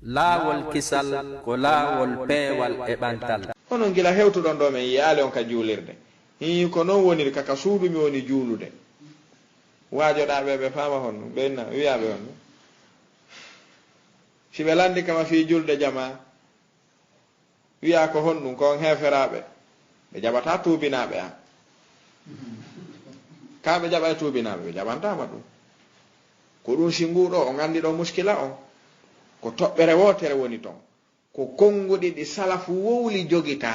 laawol kisal ko laawol peewal e ɓantal. onon gila hewtuɗon ɗo men yiyaale on ka juulirde hi ko noon woniri kaka suuɗumi woni juulude waajoɗaɓe ɓe faama honno ɓenna wiyaɓe honno si ɓe landi kama fi julde jama wiya ko honɗum ko on heferaɓe ɓe jaɓata tuubinaɓe an ka ɓe jaɓa e tuubinaɓe ɓe jaɓantama ɗum ko ɗum si nguɗo o gandi ɗo muskila on ko toɓɓere wotere woni ton ko konguɗi ɗi salafu wowli jogita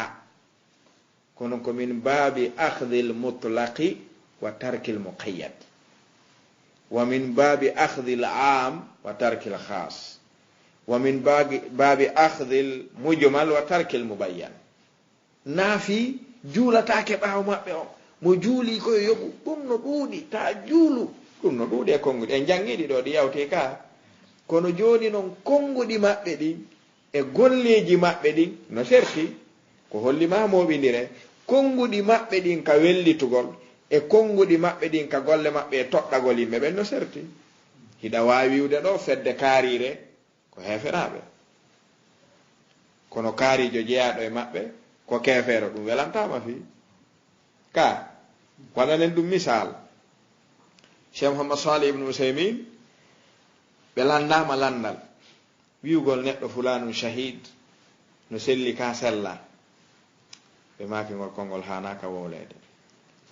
kono ko min baabi akhdi l mutlaqi wa tarki l muqayyad wa min baabi akhdi l am wa tarki l khas wa min baabi akhdi l mujmal wa tarki l mubayyan naafi juulatake ɓaawo maɓɓe o mo juuli koye yoɓu ɗum no ɗuuɗi ta juulu ɗum no ɗuuɗi e konguɗi en jangiɗi ɗo ɗi yawte ka kono joni noon konguɗi maɓɓe ɗi e golleji maɓɓe ɗin no serti ko hollima moɓidire konguɗi maɓɓe ɗin ka wellitugol e konguɗi maɓɓe ɗin ka golle maɓɓe e toɗɗagol yimɓe ɓen no serti hiɗa wawi wiwde ɗo fedde kaarire ko heferaɓe kono kaarijo jeeyaɗo e maɓɓe ko kefeero ɗum welantama fi ka wananen ɗum misal cheikh mouhammad salih ibnu usaymin ɓe landama landal wiwgol neɗɗo fulanum shahid no selli ka sella ɓe makingol konngol hanaka wowlede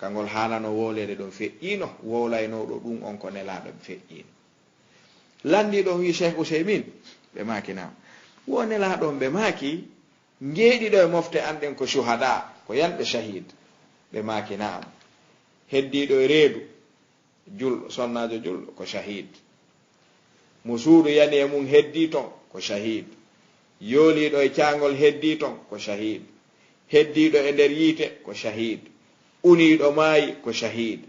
kangol hanano wowlede ɗon feƴƴino wowlaynoɗo ɗum on ko nelaɗo ɓe feƴƴino landiɗon wi cheikh usaymin ɓe makinama wo nelaɗon ɓe maki jeeɗiɗo e mofte anɗen ko shuhada ko yanɓe shahid ɓe makinama heddiɗo e reedu julɗo sonnajo julɗo ko shahid mo suudu yani e mum heddi ton ko shahid yooliɗo e caangol heddi ton ko shahid heddiɗo e nder yiite ko shahid uniɗo maayi ko shahid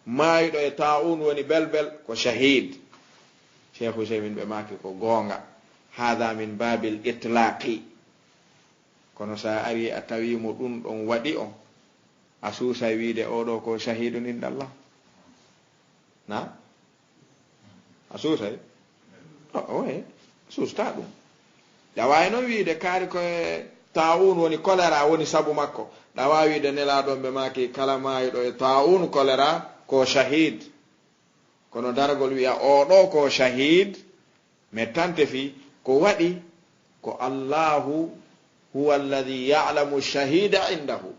maayiɗo e ta'un woni belbel ko shahid cheikh usaymin ɓe maki ko goonga hada min babil itlaqi kono sa ari a tawimo ɗum ɗon waɗi on a suusa wiide oɗo ko shahidu indallah na a suusay oye susta ɗum ɗa wawi noon wiide kaari koye ta'un woni choléra woni sabu makko ɗa wawi wiide nelaɗon ɓe maki kala mayiɗo e ta'un choléra ko shahid kono dargol wiya oɗo ko shahid mettante fi ko waɗi ko allahu huwa alladi ya'lamu shahida indahu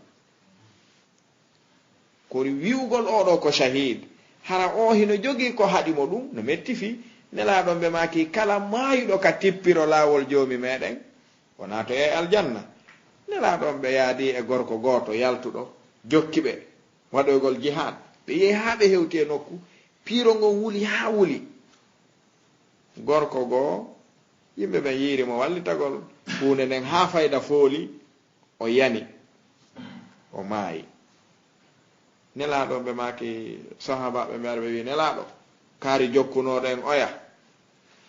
ko wiwgol oɗo ko shahid hara o hino jogii ko haɗimo ɗum no metti fi nelaɗon ɓe maki kala maayuɗo ka tippiro laawol joomi meɗen wona to e aljanna nelaɗon ɓe yaadi e gorko gooto yaltuɗo jokki ɓe waɗoygol jihad ɓe yehi haa ɓe hewti e nokku piiro ngon wuli haa wuli gorko goo yimɓe ɓen yiirimo wallitagol hunde nden haa fayda fooli o yani o maayi nelaɗon ɓe maki sahabaɓe mbeɗa ɓe wi nelaɗo kaari jokkunoɗen oya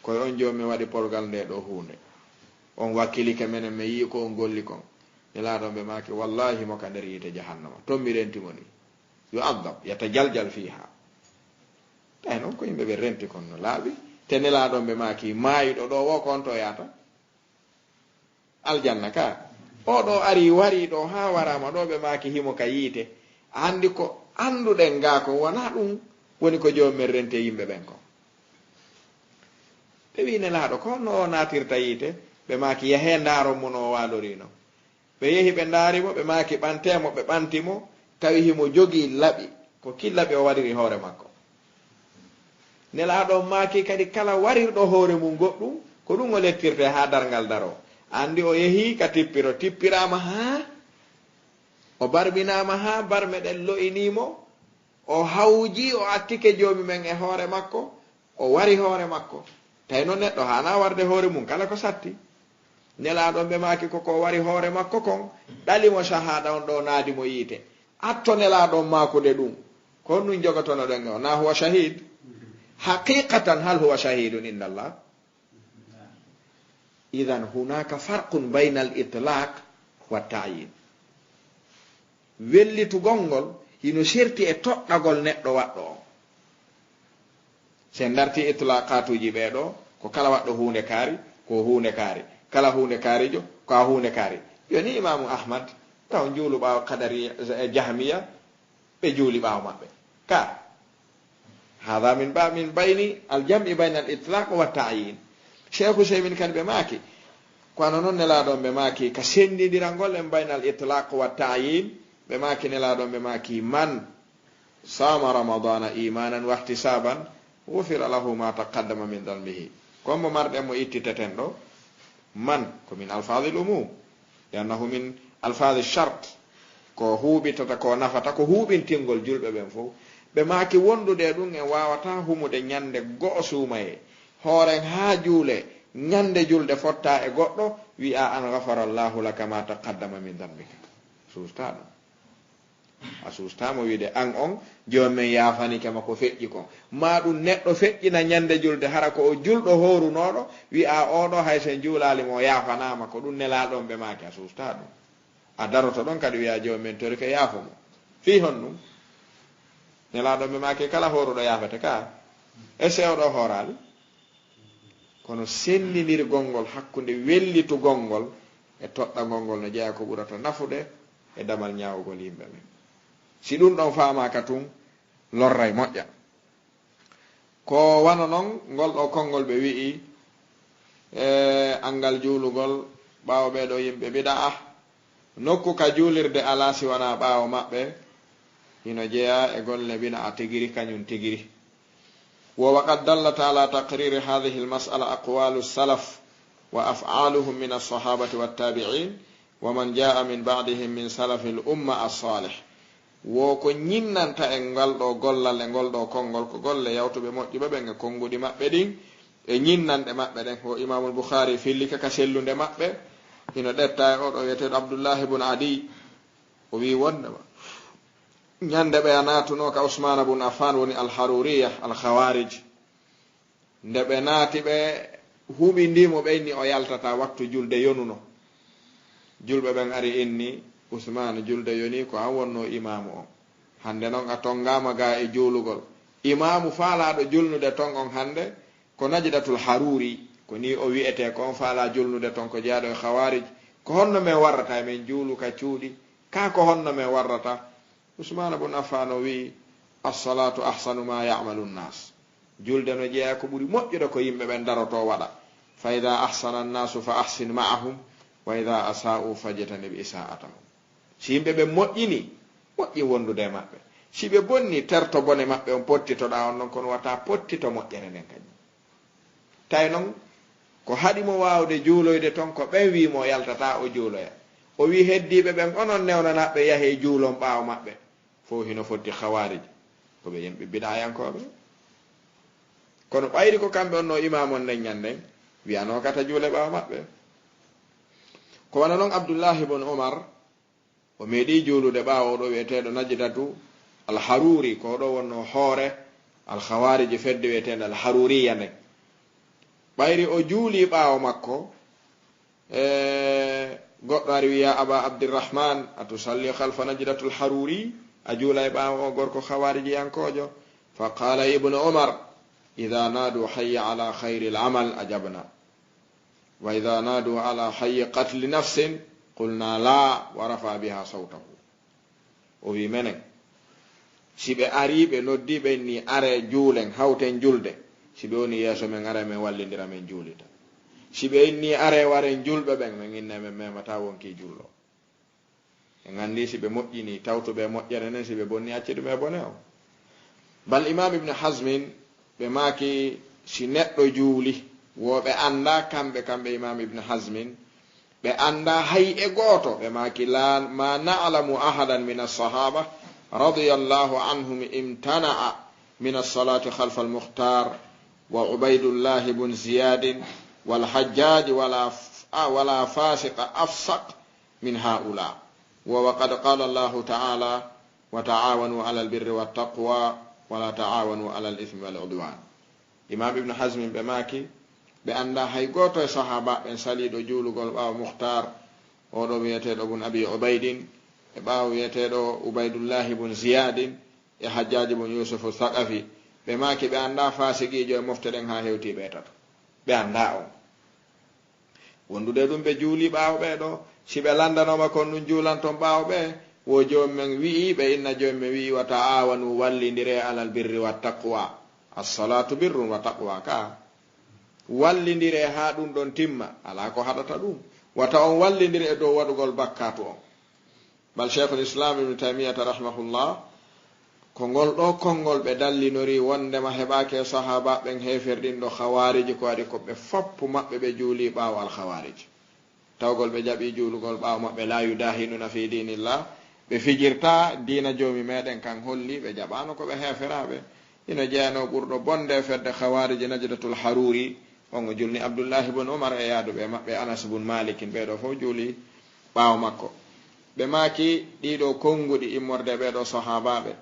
koye on joomi waɗi porgal nde ɗo hunde on wakkilike menen mi yii ko on golli kon nelaɗon ɓe maki wallahi moka nder yiite jahannama tommi rentimo ni yo adab yata jaljal fiha tawi noon ko yimɓe ɓe renti kon no laaɓi te nelaɗon ɓe maki maayiɗo ɗo wo ko on to yata aljanna ka oɗo ari wari ɗo ha warama ɗo ɓe maki himo ka yiite andi ko anduɗen ga ko wona ɗum woni ko joomen rente yimɓe ɓen ko ɓe wi nelaɗo ko no natirta yiite ɓe maki yahe ndaaro mu no walorino ɓe yehi ɓe ndaarimo ɓe maki ɓantemo ɓe ɓantimo tawi himo jogii laɓi ko killaɓe o waɗiri hoore makko nelaɗo maki kadi kala warirɗo hoore mum goɗɗum ko ɗum o lettirte ha dargal daro andi o yehi ka tippirama ha o barbinama ha barmeɗen lo'inimo o hawji o attike joomi men e hoore makko o wari hoore makko tawi noon neɗɗo hana warde hoore mum kala ko satti nelaɗon ɓe maki koko wari hoore makko kon ɗalimo shahada on ɗo naadimo yiite atto nelaɗon makude ɗum ko ɗum jogotono ɗen o na huwa shahid haqiqatan hal huwa shahidun inda allah idan hunaka farqun bayna al itlaq wa ta'yin wellitugol ngol hino serti e toɗɗagol neɗɗo waɗɗo o sen darti itlaqatuji ɓeɗo ko kala waɗɗo hunde kaari ko hunde kaari kala hunde kaarijo ko a hunde kaari yoni imamu ahmad taw juulu ɓaawo kadari jahmiya ɓe juuli ɓaawo maɓɓe ka hada min bayni aljam'i bayna al itlaq wa ta'yin cheikh useymin kadi ɓe maaki kono noon nelaɗon ɓe maaki ka sendidirangol en bayna al itlaq wa ta'yin ɓe maaki nelaɗon ɓe maaki man sama ramadana imanan wa ihtisaban wufira lahu ma taqaddama min dhanbihi kombo marɗen mo ittiteten ɗo man ko min alfadil umum liannahu min alfadi charte ko huuɓitata ko nafata ko huuɓintingol julɓe ɓen fof ɓe maaki wondude ɗum en wawata humude ñande go'o suumaye hooren ha juule ñande julde fotta e goɗɗo wi'a an gafara llahu laka ma taqaddama min dhanbika suusta ɗum a sustamo wiide an on jomumen yafanikema ko feƴƴi kon ma ɗum neɗɗo feƴƴina ñande julde hara ko o julɗo horunoɗo wi'a oɗo hay sen juulalimo yafanama ko ɗum nelaɗon ɓe maaki a susta ɗum a daroto ɗon kadi wiya jomumen tori ko yaafomo fi hon ɗum nelaɗon ɓe maaki kala horuɗo yafete ka e sewɗo horali kono senninirgol ngol hakkude wellitugol ngol e toɗɗagol ngol no jeeya ko ɓurata nafude e damal ñawugol yimɓe ɓen si ɗum ɗon famaka tun lorray moƴƴa ko wana noon ngol ɗo konngol ɓe wi'i angal juulugol ɓaawo ɓeɗo yimɓe biɗa nokku ka juulirde ala si wona ɓaawo maɓɓe hino jeeya e golle bina a tigiri kañum tigiri wo waqad dallata ala taqriri hadihi almas'ala aqwalu salaf wa af'aluhum min alsahabati wattabi'in wa man jaa min ba'dihim min salafi al umma as-salih wo ko ñinnanta e ngal ɗo gollal e ngol ɗo konngol ko golle yawtuɓe moƴƴuɓe ɓen e konnguɗi maɓɓe ɗin e ñinnanɗe maɓɓe ɗen ko imamul boukhari fillika ka sellunde maɓɓe hino ɗetta e oɗo wiyeteɗo abdoullahi bun adi o wi wondema ñande ɓe a natuno ka ousmana bun affan woni alharuriya alkhawarij nde ɓe naati ɓe huɓindimo ɓeyni o yaltata wattu julde yonuno julɓe ɓen ari inni usmane julde yoni ko an wonno imamu on hande noon a tongama ga e juulugol imamu faalaɗo julnude ton on hande ko najdatul haruri ko ni o wi'ete ko on faala julnude ton ko jeeyaɗo e khawarij ko honno men warrata men juulu ka cuuɗi ka ko honno men warrata usmane bun affan o wi as-salatu ahsanu ma ya'malu an-nas julde no jeeya ko ɓuri moƴƴude ko yimɓe ɓen daroto waɗa fa ida ahsana an-nasu fa ahsin ma'ahum wa ida asa'u fajtanib isa'atahum si yimɓe ɓe moƴƴi wondude maɓɓe si ɓe bonni terto bone maɓɓe on pottitoɗa on noon kono wata pottito moƴƴere nden kañum tawi noon ko haɗimo wawde juuloyde toon ko ɓen wimo yaltata o juuloya o wi heddiɓe ɓen onon newnanaɓe yahe juulon ɓaawo maɓɓe fo hino fotti khawarij koɓe yimɓe biɗayankoɓe kono ɓayri ko kamɓe onno imamon nden ñanden wiyano kata juule ɓaawo maɓɓe ko wana noon abdoullahi bun omar o meeɗi juulude ɓaawo ɗo wiyeteɗo najdatu alharuri ko ɗo wonno hoore alkhawariji fedde wiyeteɗo alharuriya nden ɓayri o juuli ɓaawo makko goɗɗo ari wiya aba abdirrahman atusalli halfa najdatu alharuri a juula e ɓaawo o gorko khawariji yankojo fa qala ibnu omar ida naadu hayya ala khayri alamal ajabna wa ida naadu ala hayyi qatli nafsin qulna la wa rafa biha sawtahu o wi menen si ɓe ari ɓe noddi ɓen ni are juulen hawten julde si ɓe woni yeeso men ara men wallidira men juulita si ɓe inni are waren julɓe ɓen min inne men memata wonki julɗo en andi si ɓe moƴƴini tawtuɓe moƴƴere nden si ɓe bonni acciɗume bone o bal imam ibne hasmin ɓe maaki si neɗɗo juuli woɓe anda kamɓe imam ibne hasmin ɓe anda hay e gooto ɓe maaki la ma na'lamu ahadan min as-sahaba radiyallahu anhum imtana'a min as-salati khalfa al-mukhtar wa ubaydullah ibn ziyad wal hajjaj wala fasiq afsaq min haula wa waqad qala Allah ta'ala wa ta'awanu 'ala al-birri wat taqwa wa la ta'awanu 'ala al-ithmi wal 'udwan imam ibn hazm ɓe maaki ɓe anda hay goto e sahaba ɓen saliɗo juulugol ɓaawo muhtar oɗo wiyeteɗo bun abi ubaydin e ɓaawo wiyeteɗo ubaydullahi bun ziyadin e hajjaji bun yusufu thaqafi ɓe maaki ɓe anda fasiqijo e mofte ɗen ha hewti ɓe tato ɓe anda on wondude ɗum ɓe juuli ɓaawo ɓe ɗo si ɓe landanoma kon ɗum juulan ton ɓaawo ɓe wo jomumen wi'i ɓe inna jomumen wi'i wa ta'awanu wallidire alal birri wa taqwa assalatu birrun wa taqwa ka wallidire ha ɗum ɗon timma ala ko haɗata ɗum wata on wallidire e dow waɗugol bakkatu on bal cheikhul islam ibnu taymiyata rahimahullah ko ngol ɗo konngol ɓe dallinori wondema heɓake sahaba ɓen heferɗin ɗo hawariji ko waɗi ko ɓe foppu maɓɓe ɓe juuli ɓaawo al hawariji tawgol ɓe jaɓi juulugol ɓaawo maɓɓe la yudahinuna fi dinillah ɓe fijirta dina joomi meɗen kan holli ɓe jaɓano ko ɓe heferaɓe ina jeyano ɓurɗo bonde fedde hawariji najdatul haruri ongo julni abdoullahi ibn umar e yaaduɓe maɓɓe anas bun malikin ɓeɗo fof juuli ɓaawo makko ɓe maaki ɗiɗo konguɗi immorde ɓeɗo sahabaɓe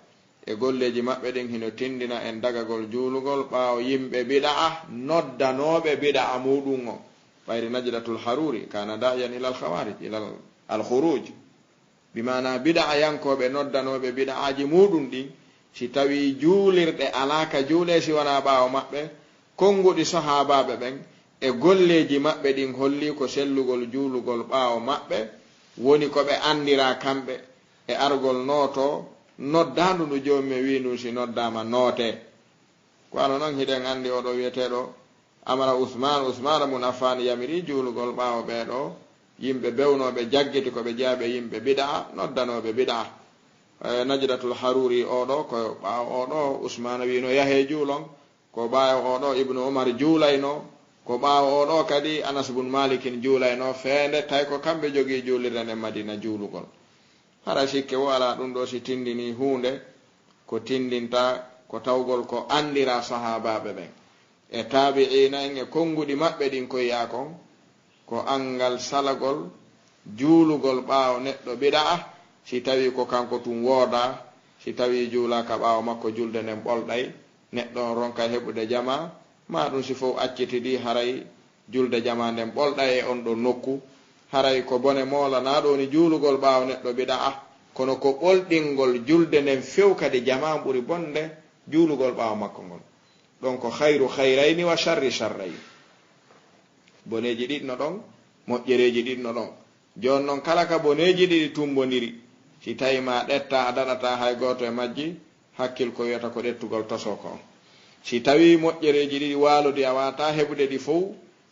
e golleji maɓɓe ɗin hino tindina en dagagol juulugol ɓaawo yimɓe biɗa'a noddanoɓe biɗa'a muɗum o ɓayri najdatul haruri kana dayan ilal khawarij ilal alkhuruj bimana biɗa'a yankoɓe noddanoɓe biɗa'aji muɗum ɗin si tawi juulirɗe alaka juule si wona ɓaawo maɓɓe konguɗi sahabaɓe ɓen e golleji maɓɓe ɗin holli ko sellugol juulugol ɓaawo maɓɓe woni ko ɓe andira kamɓe e argol nooto noddandu ndu joomi winu si noddama noote kono noon hiɗen andi oɗo wiyeteɗo amara usman mun affan yamiri juulugol ɓaawo ɓeɗo yimɓe bewnoɓe jaggiti koɓe jaaɓe yimɓe biɗa noddanoɓe biɗa najdatul haruri oɗo ko ɓaawo oɗo usmana wino yahe juulon ko ɓaawo oɗo ibnu umar juulayno ko ɓaawo oɗo kadi anas bun malikin juulayno feende tawi ko kamɓe jogii juulirde nden madina juulugol hara sikke wo ala ɗum ɗo si tindini hunde ko tindinta ko tawgol ko andira sahabaɓe ɓen e tabi'ina en e konguɗi maɓɓe ɗin koyiya kon ko angal salagol juulugol ɓaawo neɗɗo biɗa si tawi ko kanko tum wooda si tawi juulaka ɓaawo makko julde nden ɓolɗay neɗɗo ronka heɓude jama ma ɗum si fof accitidi haray julde jama nden ɓolɗay e on ɗo nokku haray ko bone molanaɗo ni juulugol ɓaawo neɗɗo biɗa kono ko ɓolɗingol julde nden few kadi jama ɓuri bonde juulugol ɓaawo makko ngol ɗon ko hayru hayrayni wa sharri sharrayni boneji ɗiɗno ɗon moƴƴereji ɗiɗno ɗon joni noon kala ka boneji ɗiɗi tumbodiri si tawi ma ɗetta a daɗata hay goto e majji hakkil ko wiyata ko ɗettugol toso ko on si tawi moƴƴereji ɗiɗi waaludi a wata heɓude ɗi fof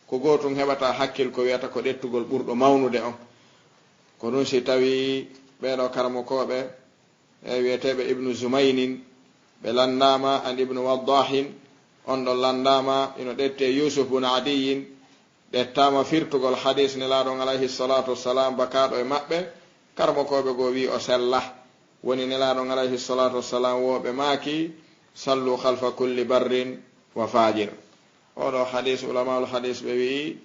ko gotum heɓata hakkil ko wiyata ko ɗettugol ɓurɗo mawnude on ko ɗum si tawi ɓeɗo karmokoɓe e wiyeteɓe ibnu zumaynin ɓe landama an ibnu waddahin on ɗon landama ino ɗette yusuf bun adiyin ɗettama firtugol hadis nelaɗon alayhi salatu wassalam bakaɗo e maɓɓe karmokoɓe go wi o sella woni nelaɗon alayhi salatu wassalam woɓe maaki sallu khalfa kulli barrin wa fajir oɗo hadis ulamaul hadis ɓe wi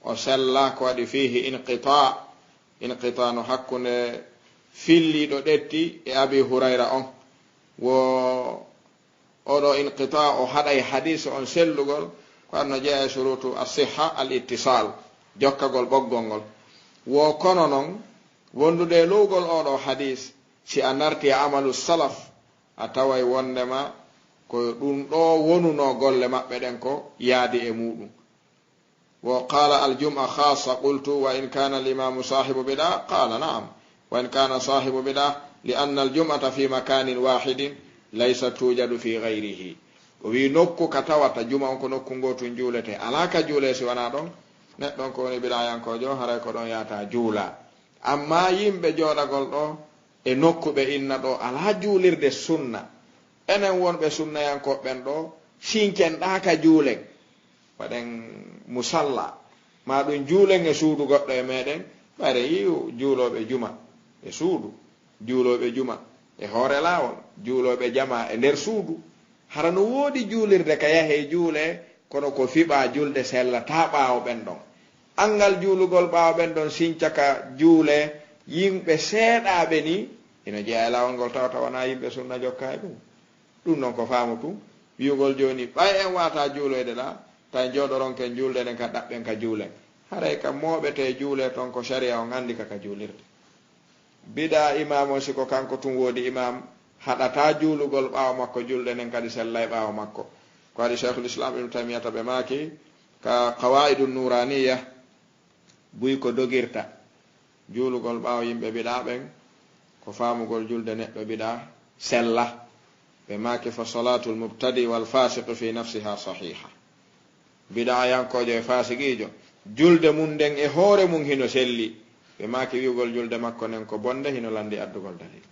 o sella ko waɗi fihi inqita no hakkunde filliɗo ɗetti e abi hurayra on wo oɗo inqita o haɗay hadis on sellugol ko anno jeeya surutu as-sihha al-ittisal jokkagol ɓoggol ngol wo kono noon wondude lowgol oɗo hadis si a narti amalu salaf a taway wondema ko ɗum ɗo wonuno golle maɓɓe ɗen ko yaadi e muɗum wo qala aljum'a khassa qultu wa in kana limamu sahibu bida qala na'am wa in kana sahibu bida li anna aljum'ata fi makanin wahidin laysa tujadu fi ghayrihi o wi nokku ka tawata juma on ko nokku ngotun juulete alaka juule si wona ɗon neɗɗon ko woni biɗayankojo haray ko ɗon yata juula amma yimɓe joɗagol ɗo e nokkuɓe inna ɗo ala juulirde sunna enen wonɓe sunnayankoɓen ɗo sinken ɗaka juulen waɗen musalla ma ɗum juulen e suudu goɗɗo e meɗen ɓayre yiw juuloɓe juma e suudu juuloɓe juma e hoore lawol juuloɓe jama e nder suudu hara no woodi juulirde ka yahe juule kono ko fiɓa julde sellata ɓaawo ɓen ɗon angal juulugol ɓaawo ɓen ɗon sincaka juule yimɓe seeɗaɓe ni ina jeeya e lawol ngol tawata wona yimɓe sunna jokka e ɗum ɗum noon ko faamu tum wiugol joni ɓay en wata juuloyde ɗa tawi jooɗoronken julde ɗen ka ɗaɓɓen ka juulen haray kam moɓete juule toon ko sharia on andi kaka juulirde bida imam o siko kanko tum woodi imam haɗata juulugol ɓaawo makko julde nden kadi sellay ɓaawo makko ko waɗi cheikhul islam ibnu taymiyata ɓe maaki ka qawaidu nuraniya buy ko dogirta juulugol ɓaawo yimɓe biɗa ɓen ko faamugol julde neɗɗo biɗa sella ɓe maaki fa salatul mubtadi wal fasiqu fi nafsiha sahiha biɗa yankojo e fasiqijo julde mum nden e hoore mum hino selli ɓe maaki wiugol julde makko nden ko bonde hino landi addugol dalil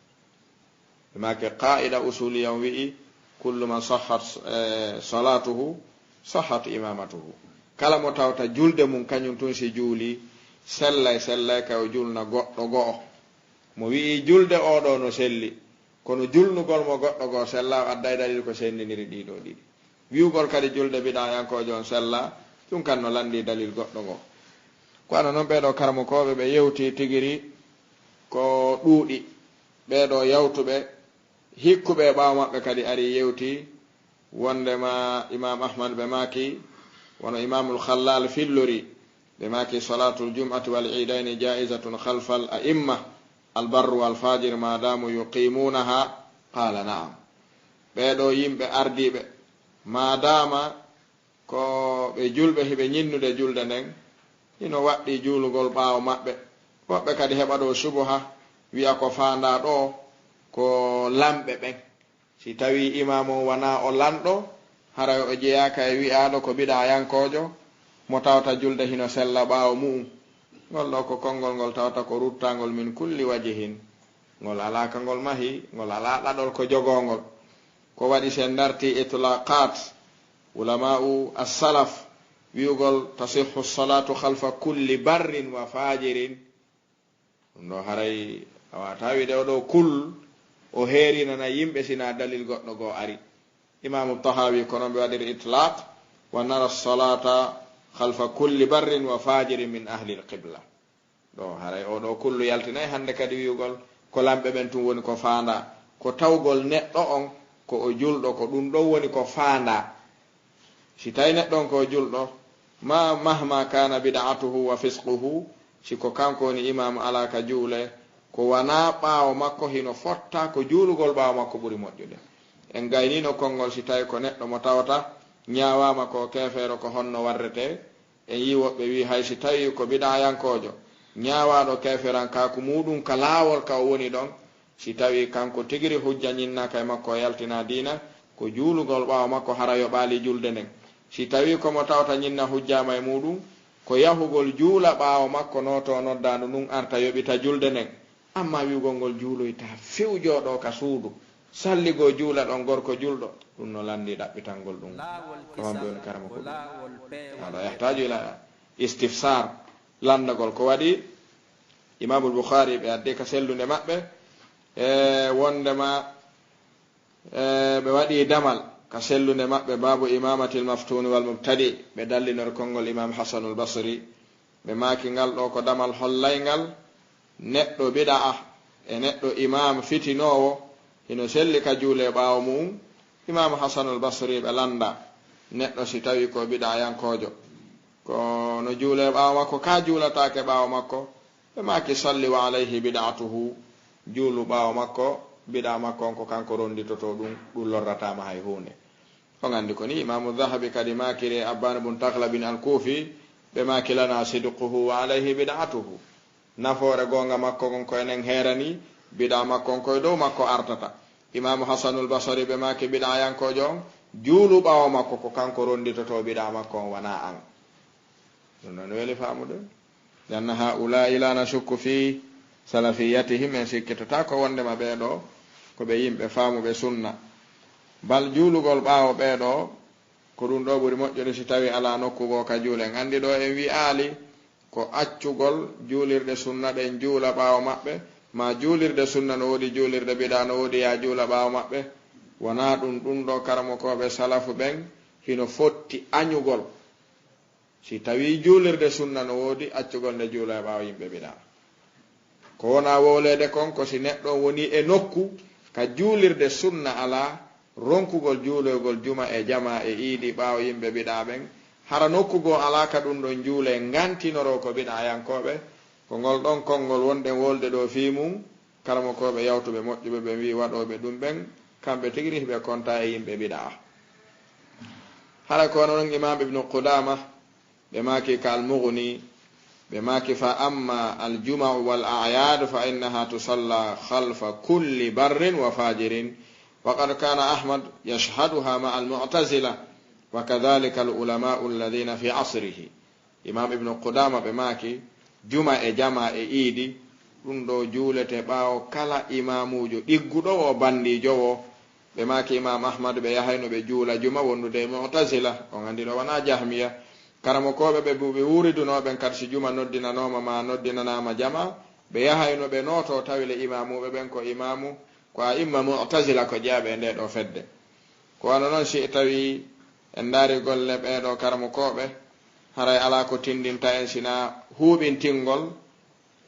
ɓe maaki qa'ida usuliyam wi'i kullu man sahhat salatuhu sahhat imamatuhu kala mo tawta julde mum kañum tun si juuli sellay kay o julna goɗɗo go'o mo wi'i julde oɗo no selli kono julnugol mo goɗɗo go'o sella adday dalil ko sendiniri ɗiɗo ɗiɗi wiugol kadi julde biɗa yankojo on sella ɗum kan no landi dalil goɗɗo ngo ko ano noon ɓeɗo karmokoɓe ɓe yewti tigiri ko ɗuuɗi ɓeɗo yawtuɓe hikkuɓe ɓaawo maɓɓe kadi ari yewti wondema imam ahmad ɓe maaki wono imamul khallal fillori ɓe maaki salatul jum'ati wal idaini jaizatun khalfa al a'imma albarru wal fajir ma damu yuqimunaha qala na'am ɓeɗo yimɓe ardiɓe ma dama ko ɓe julɓe heɓe ñinnude julde nden hino waɗɗi juulugol ɓaawo maɓɓe woɓɓe kadi heɓa ɗo subuha wi'a ko faanda ɗo ko lamɓe ɓen si tawi imamu wana o lanɗo hara o jeyaka e wi'aɗo ko biɗa yankojo mo tawta julde hino sella ɓaawo mu'um ngol ɗo ko konngol ngol tawta ko ruttangol min kulli wajihin ngol alaka ngol mahi ngol ala ɗaɗol ko jogongol ko waɗi sen darti itlaqat ulama'u as-salaf wi'ugol tasihhu salatu khalfa kulli barrin wa fajirin ɗum ɗo haray awata wiide oɗo kul o heerinana yimɓe sina dalil goɗɗo goo ari imamu tahawi kono ɓe waɗiri itlaq wa nara salata khalfa kulli barrin wa fajirin min ahli alqibla ɗo haray oɗo kullu yaltinayi hande kadi wi'ugol ko lamɓe ɓen tum woni ko faanda ko tawgol neɗɗo on ko o julɗo ko ɗum ɗon woni ko faanda si tawi neɗɗo on ko julɗo mahma kana bid'atuhu wa fisquhu siko kanko woni imamu ala ka juule ko wana ɓaawo makko hino fotta ko juulugol ɓaawo makko ɓuri moƴƴude en gaynino konngol si tawi ko neɗɗo mo tawata ñaawama ko kefeero ko honno warrete en yi woɓɓe wi hay si tawi ko biɗayankojo ñaawaɗo kefeeran kaku muɗum ka laawol ka o woni ɗon si tawi kanko tigiri hujja ñinnaka e makko o yaltina diina ko juulugol ɓaawo makko hara yoɓaali julde nden si tawi komo tawta ñinna hujjama e muɗum ko yahugol juula ɓaawo makko noto noddandu ɗum arta yoɓita julde nden amma wiugol ngol juuloyta fewjoɗo ka suudu salligo juula ɗon gorko julɗo ɗum no landi ɗaɓɓitangol ɗum ko homɓe woni karama ko ɗum aɗa yahtaju ila istifsar landagol ko waɗi imamul boukhari ɓe addi ka sellude maɓɓe wondema ɓe waɗi damal ka sellude maɓɓe babu imamatil maftuni wal mubtadi ɓe dallinor konngol imam hasanul basri ɓe maaki ngal ɗo ko damal hollaygal neɗɗo biɗa e neɗɗo imam fitinowo hino selli ka juule ɓaawo mum imam hasanul basri ɓe landa neɗɗo si tawi ko biɗa yankojo ko no juule ɓaawo makko ka juulatake ɓaawo makko ɓe maaki salli wa alayhi bid'atuhu juulu ɓaawo makko biɗa makko on ko kanko ronditoto ɗum lorratama hay hunde on andi ko ni imamu dhahabi kadi makiri abban bun taklabin al-kufi ɓe maaki lana sidquhu wa alayhi bid'atuhu nafoore gonga makko gon ko enen herani biɗa makko on koye dow makko artata imamu hasanul basri ɓe maaki biɗa yankojo on juulu ɓaawo makko ko kanko ronditoto biɗa makko on wana an ɗum noon weli faamude lianna haulai la nashukku fi salafiyatihim en sikkitata ko wondema ɓeeɗo ko ɓe yimɓe faamuɓe sunna bal juulugol ɓaawo ɓeeɗo ko ɗum ɗo ɓuri moƴƴude si tawi ala nokkugo ka juule en andi ɗo en wi'aali ko accugol juulirde sunna ɗen juula ɓaawo maɓɓe ma juulirde sunna no woodi juulirde biɗa no woodi ya juula ɓaawo maɓɓe wona ɗum ɗo karamokoɓe salafu ɓen hino fotti añugol si tawi juulirde sunna no woodi accugol nde juula e ɓaawo yimɓe biɗa ko wona wowlede kon ko si neɗɗo woni e nokku ka juulirde sunna ala ronkugol juulogol juma e jama e iidi ɓaawo yimɓe biɗa ɓen hara nokkugo alaka ɗum ɗon juule ngantinoro ko biɗa yankoɓe ko ngol ɗon konngol wonɗen wolde ɗo fi mum kalamo koɓe yawtuɓe moƴƴuɓe ɓe wi waɗoɓe ɗum ɓen kamɓe tigiri ɓe konta e yimɓe biɗa hara ko noon imam ibnu qudama ɓe maki ka almughni بماك فأما الجمع والأعياد فإنها تصلى خلف كل بر وفاجر وقد كان أحمد يشهدها مع المعتزلة وكذلك العلماء الذين في عصره. إمام ابن قدامة بماك جمع جمع إيدي ɗum juulete ɓaawo kala imamujo ɗigguɗo o bandijo o ɓe maki imam ahmad ɓe yahayno ɓe juula juma wondude e mu'tazila on andi ɗo wona jahmiya karamo koɓe ɓe wuridunoɓen kadi si juma noddinanoma ma noddinanama jama ɓe yahayno ɓe noto tawile imamuɓe ɓen ko imamu ko a imma mu'tazila ko ƴeaɓe nde ɗo fedde ko wano noon si tawi en daari golle ɓeɗo karamo koɓe haray ala ko tindinta en sina huuɓintingol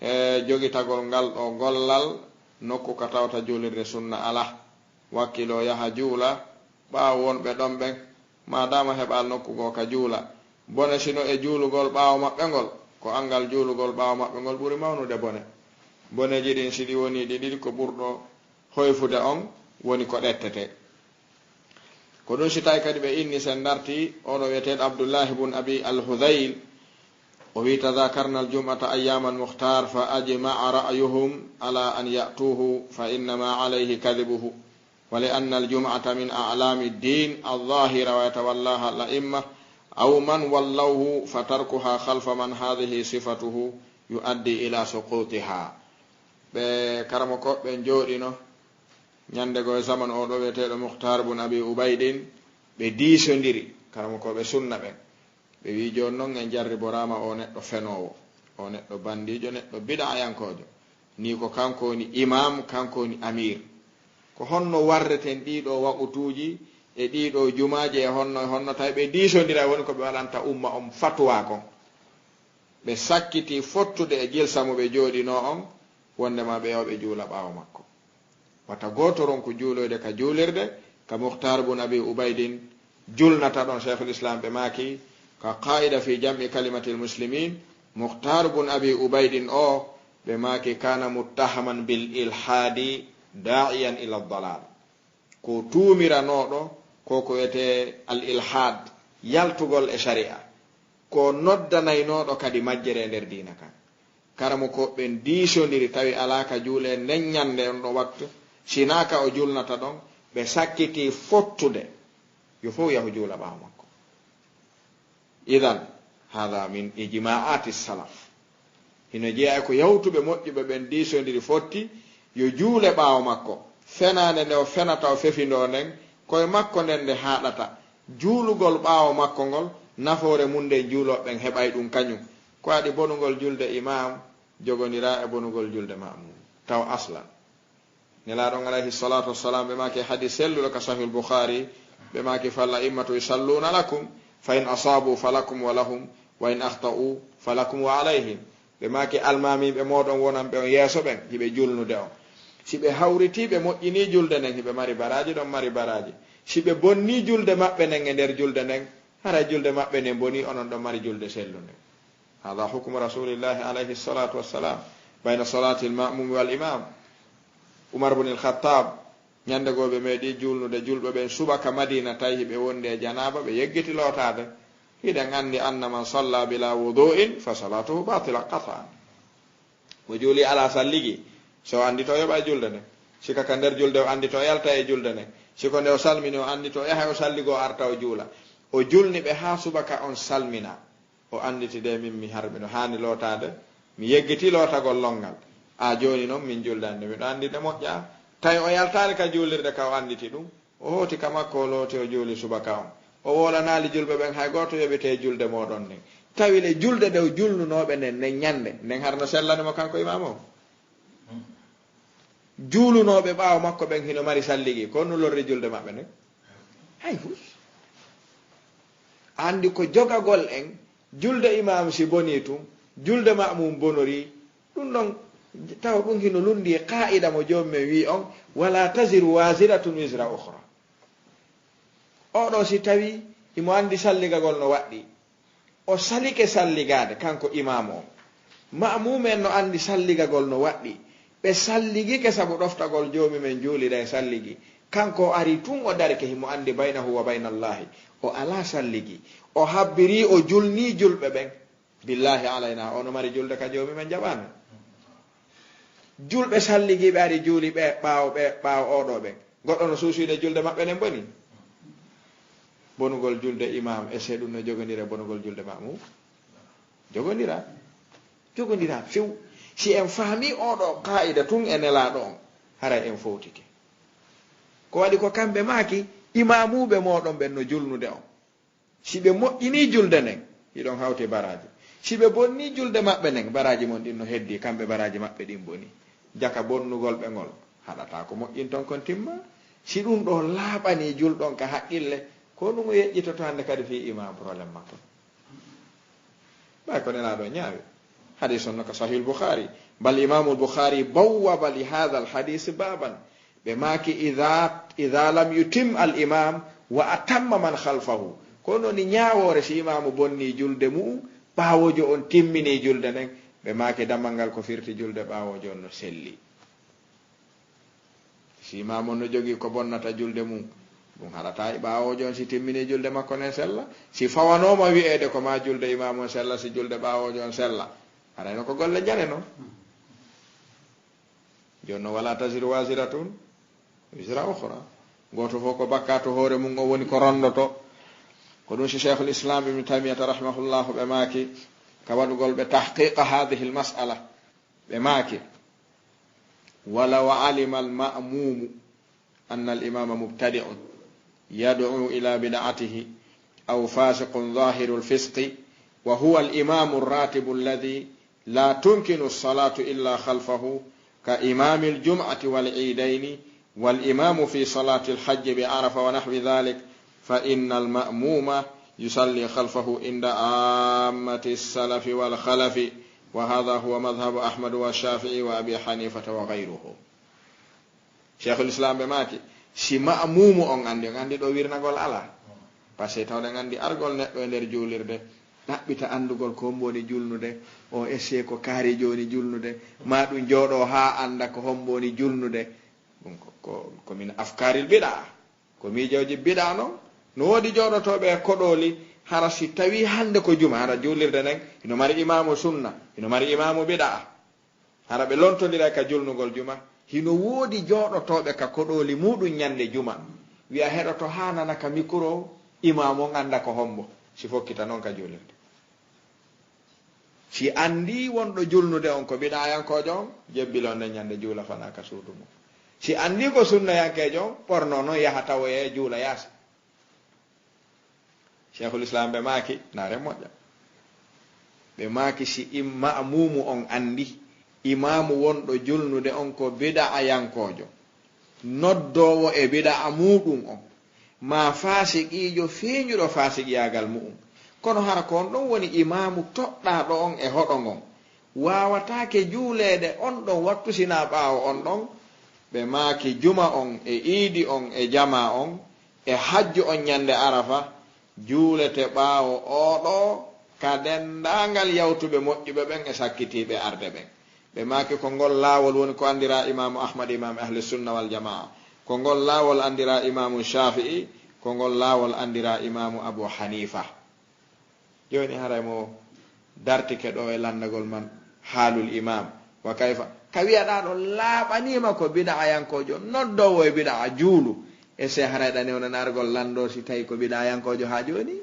e jogitagol ngal ɗo gollal nokku ka tawta juulirde sunna ala wakkilo yaha juula ɓaawo wonɓe ɗon ɓen madama heɓal nokku go ka juula bone sino e juulugol ɓaawo maɓɓe ngol ko angal juulugol ɓaawo maɓɓe ngol ɓuri mawnude boneji ɗin siɗi woni ɗiɗi ko ɓurɗo hoyfude on woni ko ɗettete ko ɗum si tawi kadi ɓe inni sen darti oɗo wiyeteɗo abdoullahi bun abi al-hudayl وفي تذاكرنا الجمعة أيام المختار فأجمع رأيهم على أن يأتوه فإنما عليه كذبه ولأن الجمعة من أعلام الدين الظاهرة ويتولاها الأئمة أو من ولوه فتركها خلف من هذه صفته يؤدي إلى سقوطها بكرمكو بن جورينو ñandego zaman o ɗo weteɗo muhtar bun abi ubaydin ɓe diisodiri karamokoɓe sunna ɓen ɓe wi joni noon en jarriborama o neɗɗo fenowo o neɗɗo bandijo neɗɗo biɗayankojo ni ko kanko woni imam kanko woni amir ko honno warreten ɗiɗo waɓutuji e ɗiɗo jumaji e honno tawi ɓe diisodira woni ko ɓe waɗanta umma on fatwa kon ɓe sakkiti fottude e jilsamu ɓe jooɗino on wondema ɓe yawɓe juula ɓawo makko wata gotoron ko juuloyde ka juulirde ka muhtar bun abi ubaydin julnata ɗon cheikhul islam ɓe maki ka qaida fi jam'i kalimati lmuslimin muhtar bun abi ubaydin o ɓe maki kana muttahaman bil ilhadi da'iyan ila dalal ko tumiranoɗo ko wiyete al ilhad yaltugol e sharia ko noddanaynoɗo kadi majjere nder dina kan karamo ko ɓen diisodiri tawi alaka juule nden ñande on ɗo waktu sinaka o julnata ɗon ɓe sakkiti fottude yo fof yahu juula ɓawo makko idan hada min ijma'ati salaf hino jeeya ko yawtuɓe moƴƴuɓe ɓen diisodiri fotti yo juule ɓawo makko fenade nde o fenata o fefindo nden koye makko nden nde haɗata juulugol ɓawo makko ngol nafoore mum nde juuloɓen heɓay ɗum kañum ko waɗi bonugol julde imam jogonira e bonugol julde mamum taw aslan nelaɗon alayhi salatu wassalam ɓe maki hadis selluɗo ka sahih al-bukhari ɓe maki falla immatu yusalluna lakum fa in asabu falakum wa lahum wa in akhta'u falakum wa alayhim ɓe maki almamiɓe moɗon wonanɓe on yeeso ɓen hiɓe julnude on si ɓe hawriti ɓe moƴƴini julde nden hiɓe mari baraji ɗon mari baraji si ɓe bonni julde maɓɓe nden e nder julde nden hara julde maɓɓe nden boni onon ɗon mari julde sellude hada hukmu rasulillahi alayhi salatu wassalam bayna salati al-ma'mum wal imam umar ibn al-khattab ñande go ɓe meeɗi julnude julɓe ɓen subaka madina tawi ɓe wondi e janaba ɓe yeggiti lotade hiɗen andi anna man salla bila wudu'in fa salatuhu batila qat'an mo juuli ala salligi so andi to yoɓa julde nde sika ka nder julde o andi to yalta e julde nde siko nde o salmini o andi to yaha o salligo arta o juula o julni ɓe ha subaka on salmina o anditi de min mi harɓino hani lotade mi yeggiti lotagol longal a joni noon min juldande miɗo andi de moƴƴa tawi o yaltani ka juulirde ka o anditi ɗum o hooti ka makko o looti o juuli subaka on o wolanali julɓe ɓen hay goto yoɓete julde moɗon nden tawi le julde nde o julnunoɓe nden nden ñande nden harno sellanimo kanko imam o juulunoɓe ɓaawo makko ɓen hino mari salligi ko no lorri julde maɓɓe nden hay fus andi ko jogagol en julde imam si boni tum julde mamum bonori ɗum ɗon taw ɗum hino lundi e qa'ida mo jomumen wi on wala taziru wasiratun wisra ukhra oɗo si tawi imo andi salligagol no waɗɗi o salike salligade kanko imam o ma'mumen no andi salligagol no waɗɗi ɓe salligike sabu ɗoftagol jomumen juulida e salligi kanko ari tun o darike himo andi baynahu wa baynallahi o ala salligi o habbiri o julni julɓe ɓen billahi alayna ono mari julde ka joomi men jaɓani julɓe salligiɓe ari juuli ɓe ɓaawo oɗo ɓe goɗɗo no suusuide julde maɓɓe nen boni bonugol julde imam e se ɗum no jogodira bonugol julde mamum jogodira few si en faami oɗo qaida tun e nelaɗo on haray en fowtike ko waɗi ko kamɓe maaki imamuɓe moɗon ɓen no julnude on si ɓe moƴƴini julde nden hiɗon hawti baraji si ɓe bonni julde maɓɓe nden baraji mon ɗin no heddi kamɓe baraji maɓɓe ɗin boni jaka bonnugol ɓe ngol haɗata ko moƴƴin ton kon timma si ɗum ɗo laaɓani julɗon ka haqqille ko ɗum o yeƴƴitoto hannde kadi fi imam probléme makko ɓay ko nelaɗo ñaawi hadis on noka sahih l-Bukhari bal imamu l-Bukhari bawwaba li hadha al-hadis baban ɓe maaki ida lam yutim al-imam wa atamma man khalfahu kono ni ñaawore si imamu bonni julde mu'um ɓaawojo on timmini julde nden ɓe maaki dammal ngal ko firti julde ɓaawojo on no selli si imamu on no jogii ko bonnata julde mum ɗum haɗata ɓaawojo on si timmini julde makko nen sella si fawanoma wi'ede ko ma julde imamu on sella si julde ɓaawojo on sella arayno ko golle jane noon joni noon wala tasiru wasiratun wisra ohra goto fof ko bakkato hoore mum o woni ko rondoto ko ɗum si cheikhul islam ibnu taymiyata rahimahullahu ɓe maaki ka waɗugol ɓe tahqiqa hadihi l mas'ala ɓe maaki walaw alima almamumu anna alimama mubtadi'un yad'u ila bid'atihi aw fasiqun zahiru lfisqi wa huwa alimamu arratibu alladhi la tunkinu alsalatu illa khalfahu ka imami aljum'ati wal'idaini والإمام في صلاة الحج بعرفة ونحو ذلك فإن المأموم يصلي خلفه عند عامة السلف والخلف وهذا هو مذهب أحمد والشافعي وأبي حنيفة وغيره شيخ الإسلام بماكي si ma'mumu on andi ɗo wirnagol ala par ce que tawɗen andi argol neɗɗo e nder juulirde ɗaɓɓita andugol ko homboni julnude o essaye ko kaari joni julnude ma ɗum jooɗo ha anda ko homboni julnude ɗum ko min afkaril biɗa ko miijoji biɗa noon no woodi jooɗotoɓe koɗoli hara si tawi hande ko juma hara juulirde nden ino mari imamu sunna ino mari imamu biɗa hara ɓe lontodira ka julnugol juma hino woodi jooɗotoɓe ka koɗoli muɗum ñande juma wiya heɗoto hanana ka micro imamu on anda ko hombo si fokkita noon ka juulirde si andi wonɗo julnude on ko biɗayankojo on jebbilo nde ñande juula fana ka suudu mum si andi ko sunnayankejo on ɓorno noon yaha tawoye juula yaasa cheikhul islam ɓe maaki naare moƴƴa ɓe maaki si ma'mumu on andi imamu wonɗo julnude on ko biɗa'ayankojo noddowo e biɗa'a muɗum on ma fasiqijo feeñuɗo fasiqiyagal mu'um kono hara ko on ɗon woni imamu toɗɗaɗo on e hoɗo ngon wawatake juulede on ɗon wattusina ɓaawo on ɗon ɓe maaki juma on e iidi on e jama on e hajju on ñande arafa juulete ɓaawo oɗo ka dendangal yawtuɓe moƴƴuɓe ɓen e sakkitiɓe arde ɓen ɓe maaki ko ngol laawol woni ko andira imamu ahmad imam ahli sunna wal jamaa ko ngol laawol andira imamu shafi'i ko ngol laawol andira imamu abu hanifa joni haray mo dartike ɗo e landagol man haalul imam wa kayfa ka wiyaɗa ɗo laaɓanima ko biɗa'ayankojo noddowo e biɗa'a juulu e se harayɗa newnanargol lando si tawi ko biɗa'ayankojo ha joni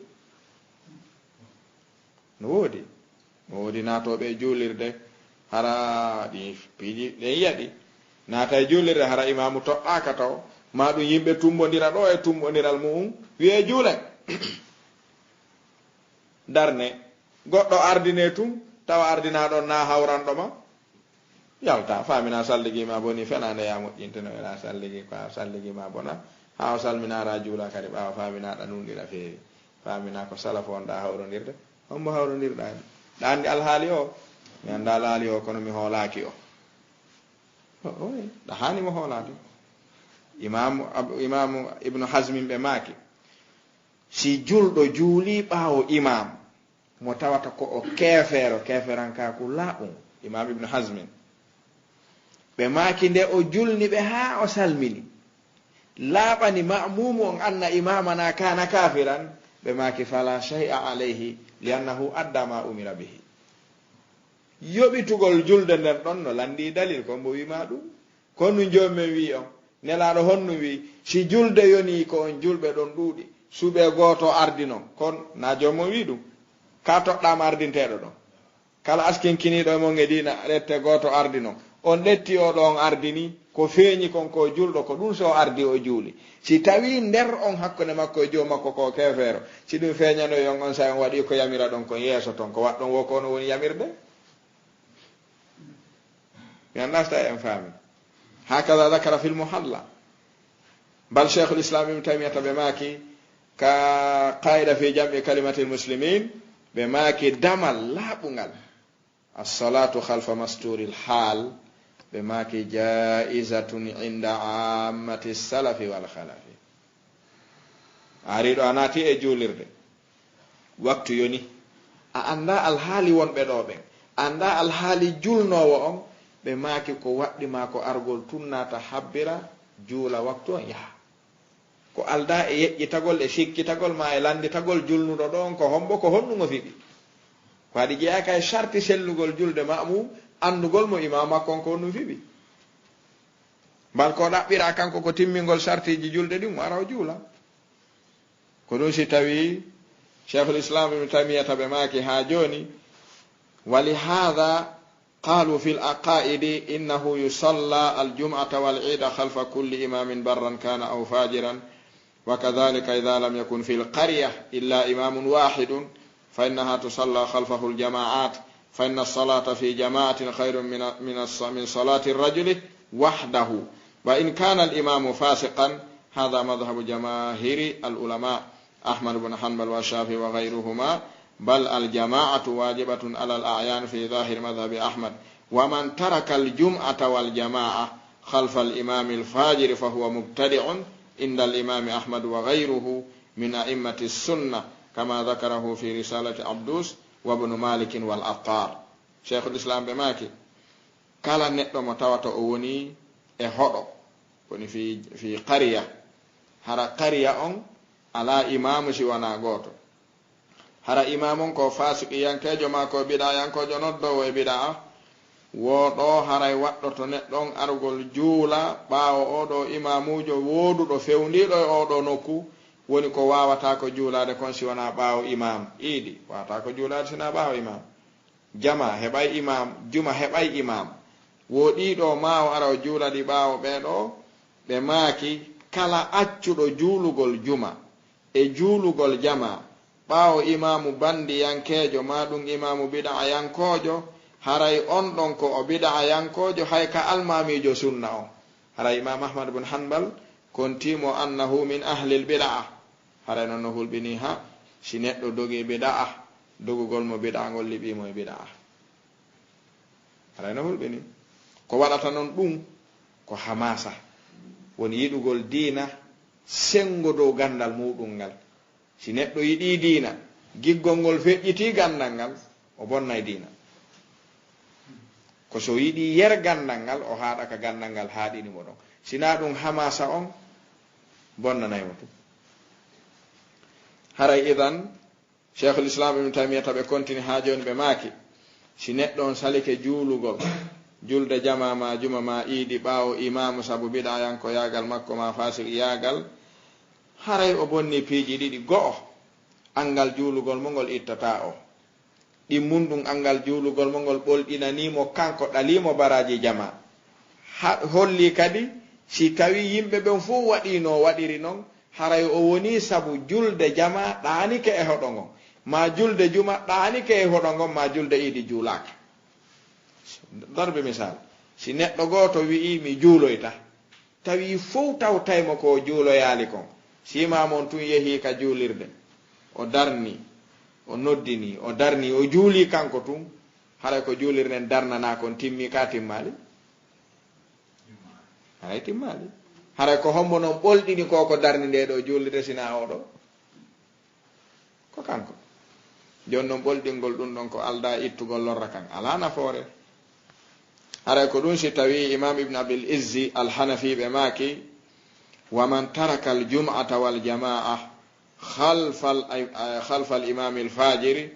no woodi naatoɓe juulirde hara ɗi piiji ɗe yiyaɗi naata e juulirde hara imamu toɓɓaka taw ma ɗum yimɓe tumbodira ɗo e tumbodiral mu'um wiye juulen darne goɗɗo ardine tum tawa ardinaɗon na hawranɗoma yalta famina salligima boni fenande ya moƴƴinteno ela salligi ko salligima bona ha o salminara juula kadi ɓawa faminaɗa nunɗira feewi famina ko salafo on ɗa hawrodirde hombo hawrodirɗani ɗa andi alhaali o mi anda alhaali o kono mi hoolaki o ɗa hani mo hoolade imamu ibnu hasmin ɓe maaki si julɗo juuli ɓaawo imam mo tawata ko o keferankaku laaɓum imam ibnu hasmin ɓe maaki nde o julni ɓe haa o salmini laaɓani ma'mumu on anna imamana kana kafiran ɓe maaki fala shay'a alayhi li annahu adda ma umira bihi yoɓitugol julde nden ɗon no landi dalil ko mbo wima ɗum konno jomumen wi on nelaɗo honno wi si julde yoni ko on julɓe ɗon ɗuuɗi suuɓe gooto ardi non kon na jomum wi ɗum ka toɗɗama ardinteɗo ɗon kala askinkiniɗo e mon e dina rette gooto ardi non on ɗetti oɗo on ardini ko feeñi kon ko julɗo ko ɗum so ardi o juuli si tawi nder on hakkude makko e joom makko ko kefeero si ɗum feeñano yon on sa on waɗi ko yamira ɗon kon yeeso ton ko waɗɗon wo kono woni yamirde mi annasta en faami hakada dakara fil muhalla bal cheikhul islam ibne taymiyata ɓe maaki ka qaida fi jam'i kalimati lmuslimin ɓe maaki damal laaɓugal assalatu halfa masturil haal ɓe maaki jaizatun inda ammati salafi wal khalafi ariɗo a naati e juulirde waktu yoni a anda alhaali wonɓe ɗo ɓen anda alhaali julnowo on ɓe maaki ko waɗɗima ko argol tunnata habbira juula waktu on yaha ko alda e yeƴƴitagol e sikkitagol ma e landitagol julnuɗo ɗon ko hombo ko honnugo fiɗi ko waɗi jeeyaka e sarti sellugol julde mamum andugol mo imam makkon ko honnu fiɓi mbal ko ɗaɓɓira kanko ko timmingol sartiji julde ɗin mo ara o juula ko ɗum si tawi cheikhul islam ibne taymiyata ɓe maaki ha joni wali hada قالوا في الأقائد إنه يصلى الجمعة والعيد خلف كل إمام برا كان أو فاجرا وكذلك إذا لم يكن في القرية إلا إمام واحد فإنها تصلى خلفه الجماعات فإن الصلاة في جماعة خير من صلاة الرجل وحده وإن كان الإمام فاسقا هذا مذهب جماهير العلماء أحمد بن حنبل والشافعي وغيرهما بل الجماعة واجبة على الأعيان في ظاهر مذهب أحمد ومن ترك الجمعة والجماعة خلف الإمام الفاجر فهو مبتدع عند الإمام أحمد وغيره من أئمة السنة كما ذكره في رسالة عبدوس وابن مالك والأطار شيخ الإسلام بماكي قال نتو متوات أوني إهرو وني في قرية هرا قرية على إمام سوانا غوتو hara imamon ko fasiki yankejo ma ko bida yankojo noddowo e bida woɗo haray waɗɗoto neɗɗon argol juula ɓaawo oɗo imamujo woduɗo fewndiɗo e oɗo nokku woni ko wawata ko juulade kon si wona ɓaawo imam iidi wawata ko juulade sina ɓaawo imam jama heɓay imam juma heɓay imam woɗiɗo ma o ara o juulaɗi ɓaawo ɓeɗo ɓe maaki kala accuɗo juulugol juma e juulugol jama ɓaawo imamu bandi yankejo ma ɗum imamu biɗa yankojo haray on ɗon ko o biɗa yankojo hay ka almamijo sunna o haray imam ahmad bun hanbal kontimo annahu min ahlil biɗa haray noon no hulɓini ha si neɗɗo dogi biɗa dogugol mo biɗa ngol liɓimo e biɗa haray no hulɓini ko waɗata noon ɗum ko hamasa woni yiɗugol diina sengo dow gandal muɗum ngal si neɗɗo yiɗi diina giggol ngol feƴƴiti gandal ngal o bonnay diina ko so yiɗi yer gandal ngal o haɗa ka gandal ngal haaɗinimo ɗon sina ɗum hamasa on bonnanaymo tum haray idan cheikhul islam ibne taymiyata ɓe continue ha joni ɓe maaki si neɗɗo on salike juulugol julde jama ma juma ma iidi ɓaawo imamu sabu biɗa yanko yaagal makko ma fasik yaagal haray o bonni piiji ɗiɗi go'o angal juulugol mo ngol ittata o ɗimmun ɗum angal juulugol mo ngol ɓolɗinanimo kanko ɗalimo baraji jama holli kadi si tawi yimɓe ɓen fof waɗino waɗiri noon haray o woni sabu julde jama ɗanike e hoɗo ngon ma julde juma ɗanike e hoɗo ngon ma julde iidi juulaka darbe misal si neɗɗo goto wi'i mi juuloyta tawi fof tawtaymo ko juuloyali kon simamon tun yehi ka juulirde o darni o noddini o darni o juuli kanko tun haray ko juulirden darnana kon timmi ka timmali haray timmali haray ko hombo noon ɓolɗini koko darni nde ɗo juulirde sina oɗo ko kanko joni noon ɓolɗingol ɗum ɗon ko alda ittugol lorra kan ala nafoore haray ko ɗum si tawi imam ibne abil izzi alhanafi ɓe maaki ومن ترك الجمعة والجماعة خلف الإمام الفاجر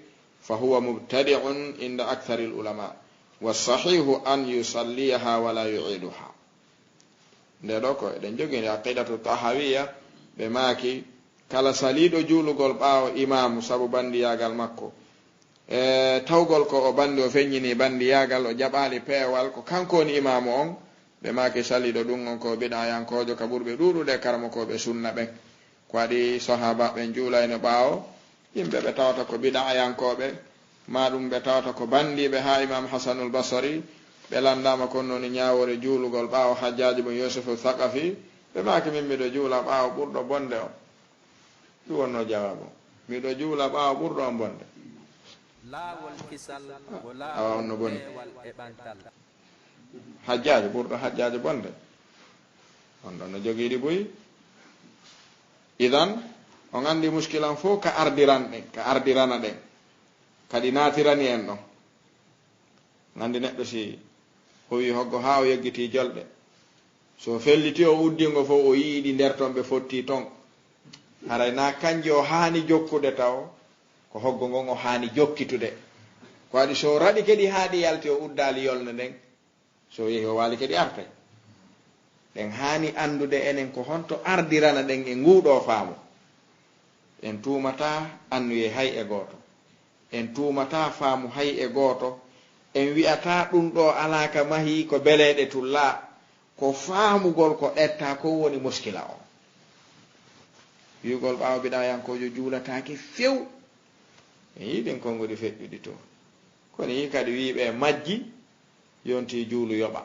فهو مبتدع عند أكثر العلماء والصحيح أن يصليها ولا يعيدها nde ɗo ko eɗen jogini aqidatu tahawiyya ɓe maaki kala saliiɗo juulugol ɓaawo imamu sabu bandiyagal makko tawgol ko o bandi o feññini bandiyagal o jaɓaali peewal ko kanko woni imamu on ɓe maaki saliiɗo ɗum on ko biɗayankojo ka ɓurɓe ɗuuɗude karmakoɓe sunna ɓen ko waɗi sahaba ɓen juulayno ɓaawo yimɓe ɓe tawata ko biɗayankoɓe ma ɗum ɓe tawata ko bandiɓe ha imam hasanul basari ɓe landama kon noon ñawore juulugol ɓaawo hajjaji mo yusufu thaqafi ɓe maaki min miɗo juula ɓaawo ɓurɗo bonde o ɗum wonno jawabu miɗo juula ɓaawo ɓurɗo on bonde awa onno bonni hajjaji ɓurɗo hajjaji bonde on ɗon no jogiiɗi boyi idan on andi muskilan fof ka ardiran ɗen ka ardirana ɗen kadi naatirani en ɗon andi neɗɗo si o wi hoggo ha o yeggiti jolɗe so felliti o uddingo fof o yiiɗi nder ton ɓe fotti ton haray na kanji o haani jokkude taw ko hoggo ngon o haani jokkitude ko waɗi so raɗi kadi haaɗi yalti o uddali yolne nden so yehi o waali kadi artay ɗen haani andude enen ko honto ardirana ɗen e nguuɗo faamu en tumata annuye hay e gooto en tumata faamu hay e gooto en wi'ata ɗum ɗo alaka mahi ko beleɗe tulla ko faamugol ko ɗetta ko woni muskila o wiigol ɓaawo biɗayankojo juulatake few en yiɗen konngudi feƴƴuɗi to kono yi kadi wiiɓe majji yonti juulu yoɓa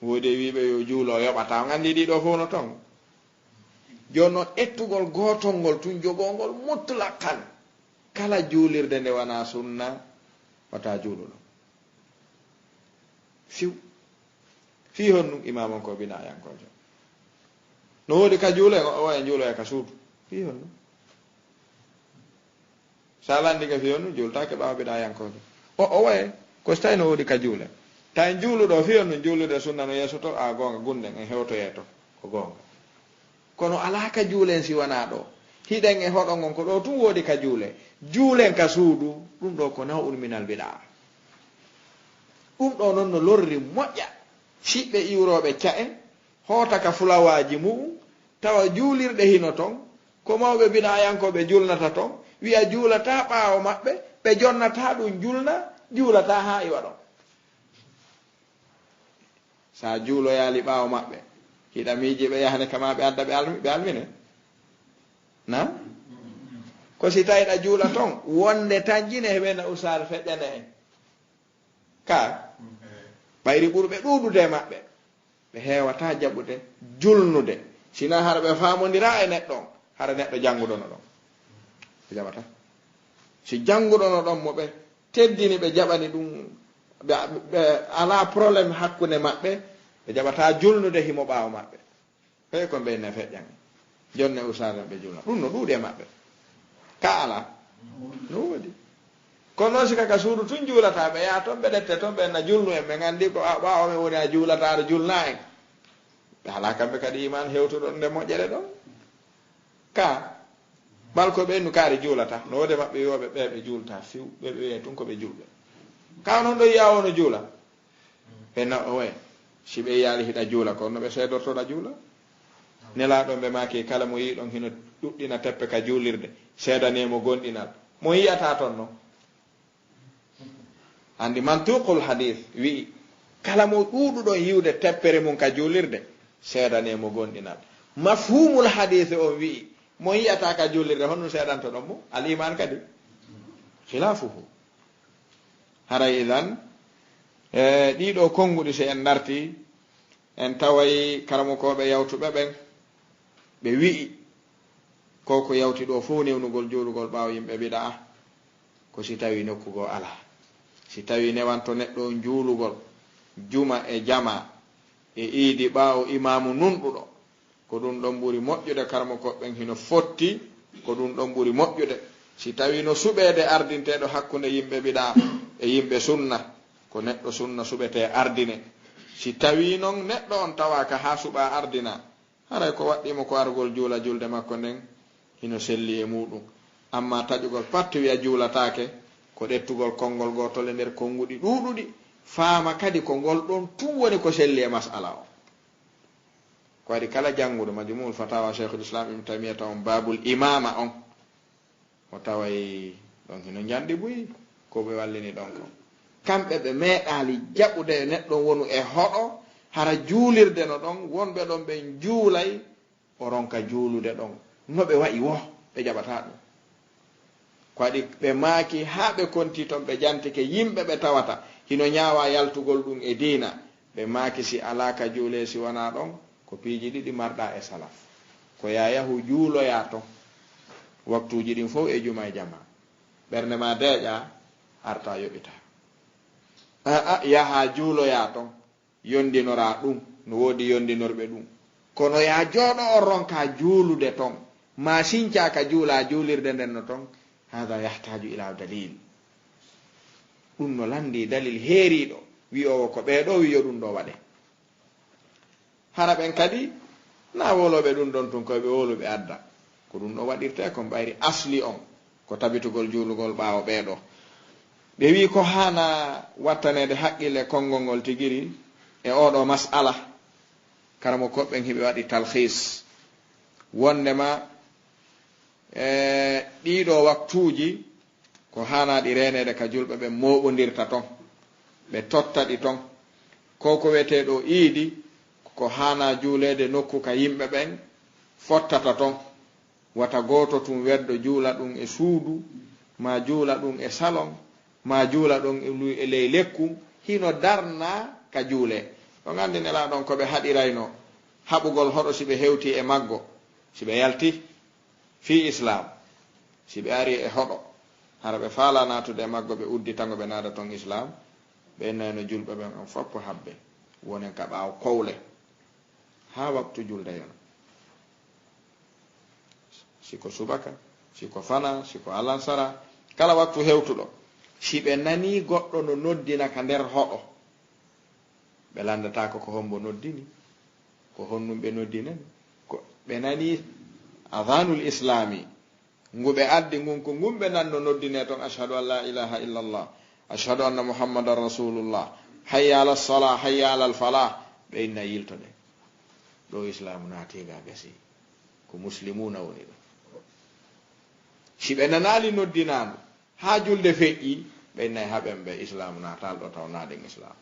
woodi wiiɓe yo juulo yoɓata o andi ɗiɗo fof no ton joni noon ettugol gotol ngol tun jogongol mutlaqan kala juulirde nde wona sunna wata juuluɗo fiw fi hon ɗum imamon ko biɗayankojo no woodi ka juule o e juulo e ka suudu fi hon ɗum sa landiga fi hon ɗum juultake ɓaawa biɗayankojo o waye ko so tawi no woodi ka juule ta en juuluɗo fi hon ɗum juulude sunna no yeeso to a gonga gunden en hewtoye to ko gonga kono ala ka juulen si wona ɗo hiɗen e hoɗon gon ko ɗo tun woodi ka juule juulen ka suudu ɗum ɗo ko naw'un minal biɗa ɗum ɗo noon no lorri moƴƴa siɓɓe iwroɓe ca'e hoota ka fulawaji mum tawa juulirɗe hino ton ko mawɓe biɗayankoɓe julnata ton wiya juulata ɓaawo maɓɓe ɓe jonnata ɗum julna juulata ha iwa ɗon sa juuloyali ɓaawo maɓɓe hiɗa miiji ɓe yahane kama ɓe adda ɓe almine na ko si tawiɗa juula ton wonde tan jine heɓena usar feƴƴane en ka ɓayri ɓurɓe ɗuuɗude maɓɓe ɓe heewata jaɓude julnude sina hara ɓe famodira e neɗɗo on hara neɗɗo jannguɗono ɗon ɓe jaɓata si jannguɗono ɗon mo ɓe teddini ɓe jaɓani ɗum ɓe ala probléme hakkunde maɓɓe ɓe jaɓata julnude himo ɓaawo maɓɓe ɓe ko mbeyne feƴƴan jonne usaren ɓe julna ɗum no ɗuuɗi e maɓɓe ka ala no woodi kono noon sika ka suudu tun juulata ɓe yaa toon ɓe ɗette toon ɓe na julnu en ɓe nganndi ko ɓaawo men woni a juulata aɗa julna en ɓe ala kamɓe kadi iman hewtuɗon nde moƴƴere ɗon ka ɓalko ɓennu kaari juulata no wode maɓɓe wiyoɓe ɓe ɓe juulta fiw ɓe ɓe wiye tun ko ɓe julɓe ka noon ɗo yiya wono juula ɓe na owe si ɓe yaali hiɗa juula kono no ɓe seedortoɗa juula nelaɗon ɓe maaki kala mo yiɗon hino ɗuɗɗina teppe ka juulirde seedanemo gonɗinal mo yiyata toon noon andi mantuqul hadith wi kala mo ɗuɗuɗon yiwde teppere mum ka juulirde seedanemo gonɗinal mafhumul hadith o wi mo yiyata ka juulirde honɗum seedanto ɗon mo al iman kadi khilafuhu haray idan ɗiɗo konguɗi se en darti en taway karamokoɓe yawtuɓe ɓen ɓe wi'i koko yawti ɗo fof newnugol juulugol ɓaawo yimɓe biɗa ko si tawi nokkugo ala si tawi newanto neɗɗo juulugol juma e jama e iidi ɓaawo imamu nunɗuɗo ko ɗum ɗon ɓuri moƴƴude karamokoɓen hino fotti ko ɗum ɗon ɓuri moƴƴude si tawi no suɓede ardinteɗo hakkunde yimɓe biɗa e yimɓe sunna ko neɗɗo sunna suɓete ardine si tawi noon neɗɗo on tawaka ha suɓa ardina haray ko waɗɗimo ko argol juula julde makko nden hino selli e muɗum amma taƴugol pat wiya juulatake ko ɗettugol konngol gotol e nder konnguɗi ɗuuɗuɗi faama kadi ko ngol ɗon tun woni ko selli e masala o ko waɗi kala jannguɗo majmuul fatawa cheikhul islam ibne taymiyata on babul imama on o taway ɗon hino janɗi buyi ko ɓe wallini ɗon ko kamɓe ɓe meeɗali jaɓude e neɗɗon wonu e hoɗo hara juulirde no ɗon wonɓe ɗon ɓe juulay o ronka juulude ɗon no ɓe waɗi wo ɓe jaɓata ɗum ko waɗi ɓe maaki haa ɓe konti toon ɓe jantike yimɓe ɓe tawata hino ñaawa yaltugol ɗum e diina ɓe maaki si alaka juule si wona ɗon ko piiji ɗiɗi marɗa e salaf ko yayahu juuloya ton waktuuji ɗin fof e juma e jama ɓernde ma deeƴa arta yoɓita yaha juuloya ton yondinora ɗum no woodi yondinorɓe ɗum kono ya jooɗo o ronka juulude ton ma sincaka juula juulirde nden no ton hada yahtaju ila dalil ɗum no landi dalil heeriɗo wi'owo ko ɓeeɗo wiyo ɗum ɗo waɗe hara ɓen kadi na woloɓe ɗum ɗon tun koyeɓe woluɓe adda ko ɗum ɗo waɗirte kon ɓayri asli on ko tabitugol juulugol ɓaawo ɓeeɗo ɓe wi ko hana wattanede haqqille konngol ngol tigiri e oɗo masala karamo koɓɓen hiɓe waɗi talhis wondema ɗiɗo waktuuji ko hanaɗi renede ka julɓe ɓe moɓodirta ton ɓe tottaɗi ton ko ko weteɗo iidi ko hana juulede nokku ka yimɓe ɓen fottata ton wata goto tum weddo juula ɗum e suudu ma juula ɗum e salon ma juula ɗum e ley lekku hino darna ka juule ɗon andi nela ɗon koɓe haɗirayno haɓugol hoɗo si ɓe hewti e maggo si ɓe yalti fi islam si ɓe ari e hoɗo hara ɓe faala natude e maggo ɓe udditango ɓe naada ton islam ɓe nayno julɓe ɓen on foppo habbe wonen ka ɓaawo kowle ha waktu julde yon siko subaka siko fana siko alansara kala waktu hewtuɗo si ɓe nani goɗɗo no noddina ka nder hoɗo ɓe landatako ko hombo noddini ko honnum ɓe noddinani ko ɓe nani adhanul islami ngu ɓe addi ngun ko ngun ɓe nanno noddine toon ashhadu an la ilaha illa allah ashhadu anna muhammadan rasulullah hayya ala salah hayya ala falah ɓe inna yiltoɗe ɗo islamu naatiga gasi ko muslimuna woni ɗo si ɓe nanali noddinandu ha julde feƴƴi ɓe innayi haɓen ɓe islamu natal ɗo taw naɗen islamu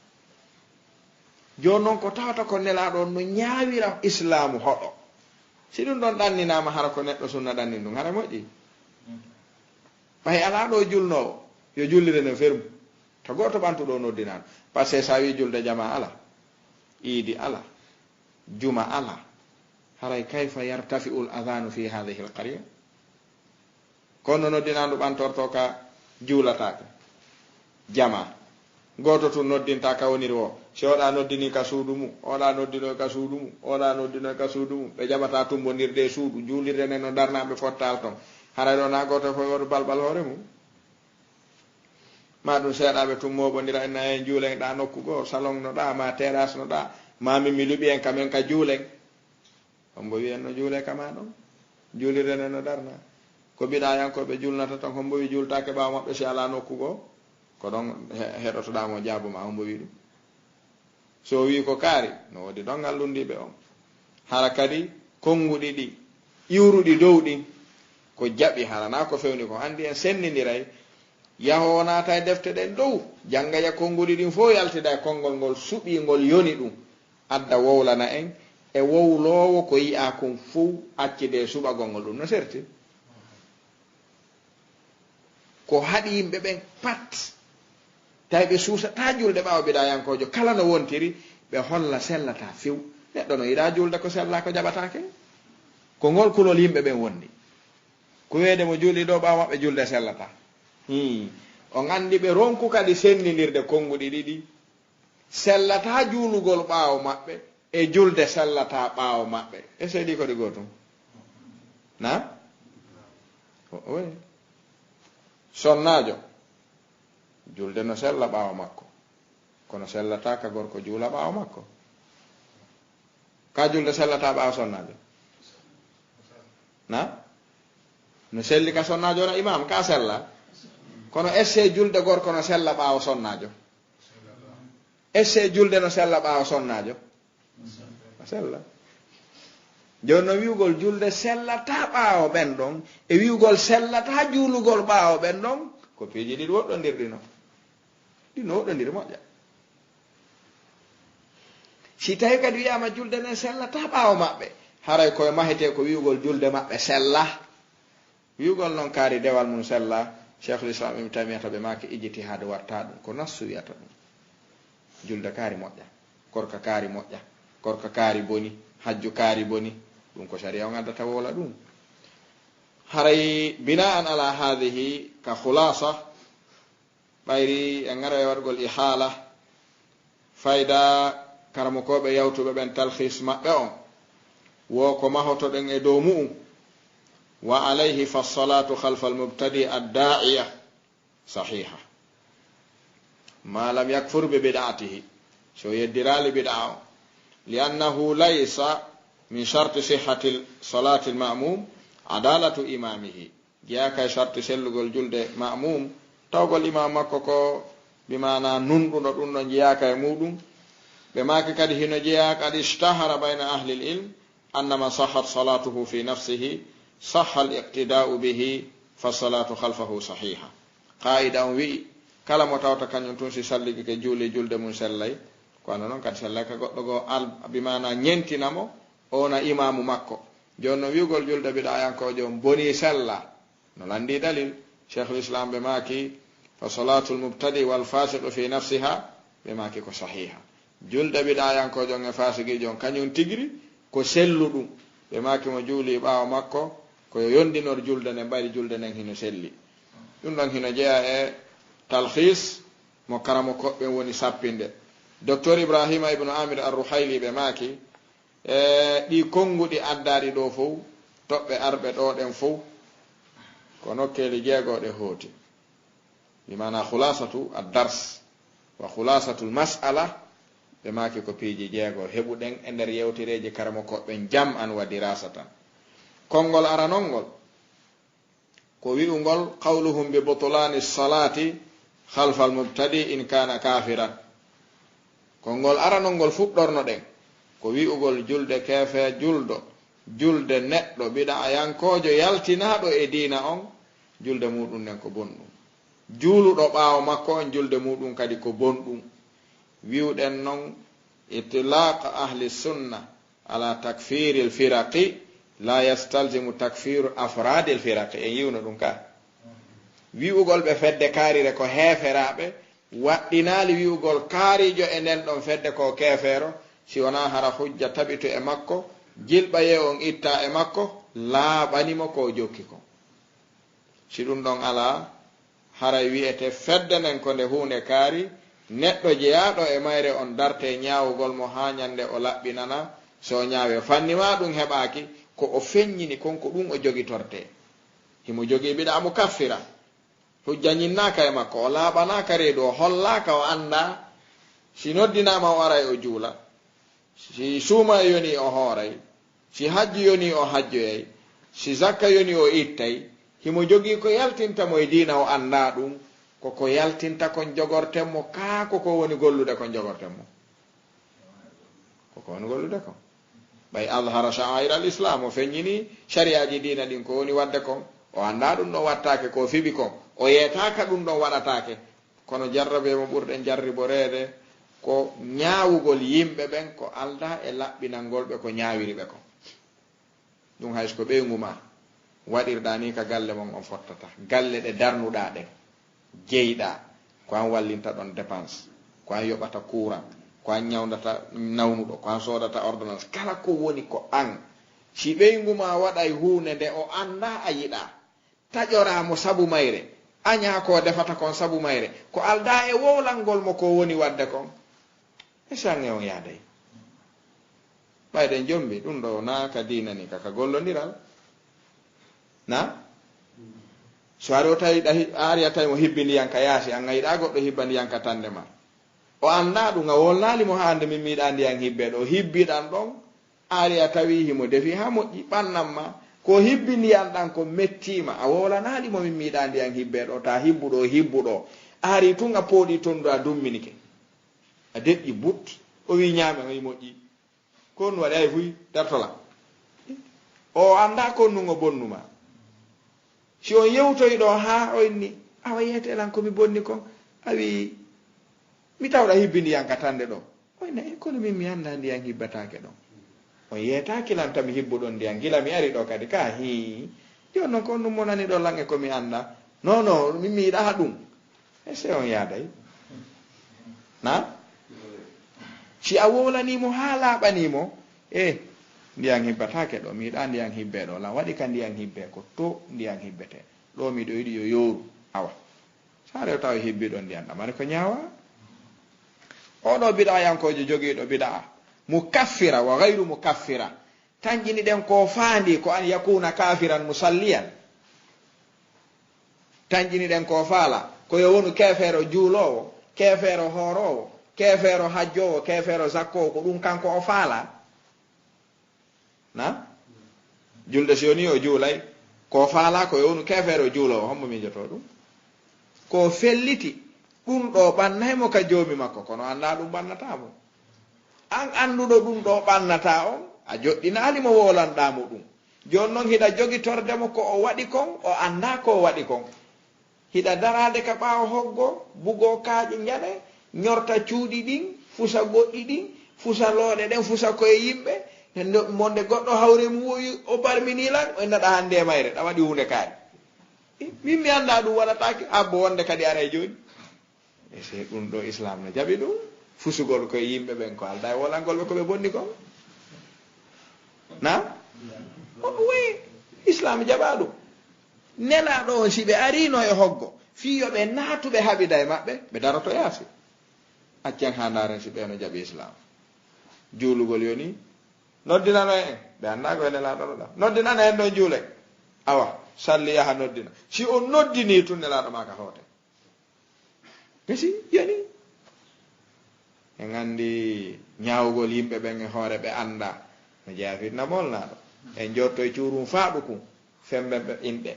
joni noon ko tawata ko nelaɗo no ñaawira islamu hoɗo si ɗum ɗon ɗanninama hara ko neɗɗo sunna ɗannin ɗum hara moƴƴi ɓay ala ɗo julnowo yo jullire no fermu to goto ɓantuɗo noddinano par ce que sa wi julde jama ala iidi ala juma ala haray kayfa yartafi'u l adhanu fi hadihi l qarya kono noddinandu ɓantorto ka juulataka jama goto tun noddinta ka woniri o si oɗa noddini ka suudu mum oɗa noddino ka suudu mum oɗa noddino ka suudu mum ɓe jaɓata tumbonirde suudu juulirde nden no darnaɓe fottal ton haray ɗo na goto fof waɗu balbal hoore mum ma ɗum seeɗaɓe tum moɓodira enna hen juulen ɗa nokku goo salon no ɗa ma terrasse no ɗa mami mi luɓi en kamen ka juulen hombo wi en no juule kama ɗon juulirde nden no darna ko mbiɗa yankoɓe julnata tan hombo wi jultake ɓawa maɓɓe si ala nokku goo ko ɗon heɗotoɗamo jaabuma hombo wi ɗum so wi ko kaari no wodi ɗon allundiɓe on hara kadi konnguɗi ɗi iwruɗi dow ɗin ko jaɓi harana ko fewni ko andi en senndidiray yaho naata e defte ɗen dow janggaya konnguɗi ɗin fof yaltida e konngol ngol suɓingol yoni ɗum adda wowlana en e wowlowo ko yi'a kon fof accide suɓagol ngol ɗum no serti ko haɗi yimɓe ɓen pat tawi ɓe suusata julde ɓaawo biɗayankojo kala no wontiri ɓe holla sellata few neɗɗo no yiɗa julde ko sella ko jaɓatake ko ngol kulol yimɓe ɓen wondi ko weede mo juuli ɗo ɓaawo maɓɓe julde sellata on andi ɓe ronku kadi sendidirde konnguɗi ɗiɗi sellata juulugol ɓaawo maɓɓe e julde sellata ɓaawo maɓɓe e seeɗi ko ɗi gotum na oui sonnajo julde no sella ɓaawo makko kono sellata ka gorko juula ɓaawo makko ka julde sellata ɓaawo sonnajo na no selli ka sonnajo no imam ka sella kono esse julde gorko no sella ɓaawo sonnajo esse julde no sella ɓaawa sonnajo sella joni no wiwgol julde sellata ɓaawo ɓen ɗon e wiwgol sellata juulugol ɓaawo ɓen ɗon ko piiji ɗiɗi woɗɗondirɗino ɗino woɗɗondiri moƴƴa si tawi kadi wiyama julde nden sellata ɓaawo maɓɓe haray koye mahete ko wiwgol julde maɓɓe sella wiwgol noon kaari dewal mum sella cheikhul islam ibn tamiyata ɓe make ijjiti haade warta ɗum ko nassu wiyata ɗum julde kaari moƴƴa korka kaari moƴƴa korka kaari boni hajju kaari boni ɗum ko sharia o gaddata wola ɗum haray bina an ala hadihi ka khulasa ɓayri e gara e waɗgol ihala fayda karamokoɓe yawtuɓe ɓen talhis maɓɓe on wo ko mahotoɗen e dow mu'um wa alayhi fassalatu khalfa almubtadi adda'iya sahiha ma lam yakfur bi bid'atihi so yeddirali bid'a o li'annahu laysa min sharti sihhati salati alma'mum adalatu imamihi jeeyaka e sharti sellugol julde ma'mum tawgol imam makko ko bimana nunɗuno ɗum ɗo jeeyaka e muɗum ɓe maki kadi hino jeeya qad ishtahara bayna ahli alilm annama sahhat salatuhu fi nafsihi sahha al-iqtida'u bihi fa salatu khalfahu sahiha qaida on wi kala mo tawta kañum tun si salligi ke juuli julde mum sellay kono noon kadi sellay ka goɗɗo go bimana ñentinamo ona imamu makko joni no wiwgol julde biɗayankojo on boni sella no landi dalil cheikhul islam ɓe maki fa salatu lmubtadi wal fasiqu fi nafsiha ɓe maki ko sahiha julde biɗayankojo on e fasigijo on kañum tigri ko sellu ɗum ɓe maki mo juuli ɓaawo makko koyo yondinor julde nden ɓayri julde nden hino selli ɗum ɗon hino jeeya e talhis mo karamo koɓɓe woni sappinde docteur ibrahima ibnu amir arruhayli ɓe maki e ɗi konnguɗi addaɗi ɗo fof toɓɓe arɓe ɗo ɗen fof ko nokkeli jeegoɗe hooti bimana khulasatu addars wa khulasatu lmas'ala ɓe maki ko piiji jeego heɓuɗen e nder yewtereji karamo koɓɓen jam an wa dirasa tan konngol aranolngol ko wi'ugol qawluhum bi butulani salati khalfa almubtadi in kana kafiran konngol aranolngol fuɗɗorno ɗen ko wi'ugol julde keefe julde neɗɗo biɗa ayankojo yaltinaɗo e diina on julde muɗum nden ko bonɗum juuluɗo ɓaawo makko on julde muɗum kadi ko bonɗum wiwɗen noon itlaq ahli sunna ala takfiri alfiraqi la yastalzimu takfiru afradi alfiraqi en yiwno ɗum ka wi'ugol ɓe fedde kaarire ko heeferaɓe waɗɗinali wi'ugol kaarijo e nden ɗon fedde ko keefeero si wona hara hujja taɓito e makko jilɓaye on itta e makko laaɓanimo ko jokki ko si ɗum ɗon ala haray wiyete fedde nden ko nde hunde kaari neɗɗo jeyaɗo e mayre on darte ñaawugol mo ha ñande o laɓɓinana so ñaawe fannima ɗum heɓaki ko o feññini konko ɗum o jogitorte himo jogi biɗa mo kaffira hujja ñinnaka e makko o laaɓanaka reedu o hollaka o anda si noddinama o aray o juula si suuma yoni o hooray si hajju yoni o hajjoyay si zakka yoni o ittay himo jogi ko yaltintamo e diina o anda ɗum koko yaltinta kon jogortenmo kaa koko woni gollude kon jogortenmo koko woni gollude kon ɓay alhara sha'air al islam o feññini shariaji diina ɗin ko woni wadde kon o anda ɗum ɗon wattake ko fiɓi kon o yeetaka ɗum ɗon waɗatake kono jarrabe mo ɓurɗen jarriboreede ko ñaawugol yimɓe ɓen ko alda e laɓɓinalngol ɓe ko ñaawiri ɓe kon ɗum hayso ko ɓeygu ma waɗirɗa ni ka galle mon on fottata galle ɗe darnuɗa ɗen jeyɗa ko an wallinta ɗon dépense ko an yoɓata courant ko an ñawdata nawnuɗo ko an sodata ordonnance kala ko woni ko an si ɓeygu ma waɗay hunde nde o anda a yiɗa taƴoramo sabu mayre aña ko defata kon sabu mayre ko alda e wowlalngol mo ko woni wadde kon e sange on yaaday ɓayɗen jombi ɗum ɗo na ka diina ni kaka gollodiral na so ari o tawi ari a tawi mo hibbi ndiyanka yaasi an gayiɗa goɗɗo hibba ndiyanka tande ma o anda ɗum a wolnalimo ha ande min miiɗa ndiyan hibbe ɗo hibbiɗan ɗon ari a tawi himo defi ha moƴƴi ɓannan ma ko hibbi ndiyan ɗan ko mettima a wolanalimo min miiɗa ndiyan hibbe ɗo ta hibbuɗo ari tun a pooɗi tondu a dumminike a deƴƴi but o wi ñaame o yi moƴƴi konnu waɗi ay fuy tertola o annda konnugo bonnuma si on yewtoyi ɗo ha o inni awa yeetelan komi bonni kon awi mi tawɗa hibbi ndiyan ka tande ɗo oyna e kono min mi annda ndiyan hibbatake ɗon on yeetakilan tami hibbuɗon ndiyan gila mi ari ɗo kadi ka hi joni noon ko ɗum monani ɗo lange komi annda non non min mi yiɗa ɗum e se on yaaday na si a wolanimo ha laaɓanimo ndiyan hibbatake ɗo mi yiɗa ndiyan hibbe ɗo lan waɗi ka ndiyan hibbe ko to ndiyan hibbete ɗo miɗo yiɗi yo yowru awa sa rew taw hibbi ɗon ndiyan ɗamani ko ñaawa oɗo biɗa yankojo jogiiɗo biɗa mukaffira wa gayru mukaffira tanjini ɗen ko faandi ko an yakuna kafiran musalliyan tanjini ɗen ko faala koyo wonu kefeero juulowo kefeero hoorowo kefeero hajjowo kefeero zakkowo ko ɗum kanko o faala na julde si yoni o juulay ko faala koyo wonu kefeero juulowo hommo mijoto ɗum ko felliti ɗum ɗo ɓannaymo ka joomi makko kono annda ɗum ɓannatamo an annduɗo ɗum ɗo ɓannata on a joɗɗinalimo wolanɗamo ɗum joni noon hiɗa jogi tordemo ko o waɗi kon o annda ko o waɗi kon hiɗa darade ka ɓaawo hoggo bugo kaaƴe ñaɗe ñorta cuuɗi ɗin fusa goɗɗi ɗin fusa looɗe ɗen fusa koye yimɓe monde goɗɗo hawre mum woyi o barminilan o naɗa hande mayre ɗa waɗi hunde kaaɗe min mi annda ɗum waɗatake abbo wonde kadi ara joni e se ɗum ɗo islam no jaɓi ɗum fusugol koye yimɓe ɓen ko alda e wolangol ɓe koɓe bonni kon na oui islam jaɓa ɗum nelaɗo on si ɓe arino e hoggo fiyoɓe naatuɓe haɓida e maɓɓe ɓe daroto yaasi accen ha ndaren si ɓe no jaɓi islam juulugol yoni noddinano en ɓe annda ko e nelaɗo ɗa noddinana en ɗon juule awa salli yaha noddina si on noddini tun nelaɗo ma ka hoote misi yani en andi ñawugol yimɓe ɓen e hoore ɓe anda no jeeyafitna molnaɗo en jotto e cuurum faaɗu kum femben ɓe inɓe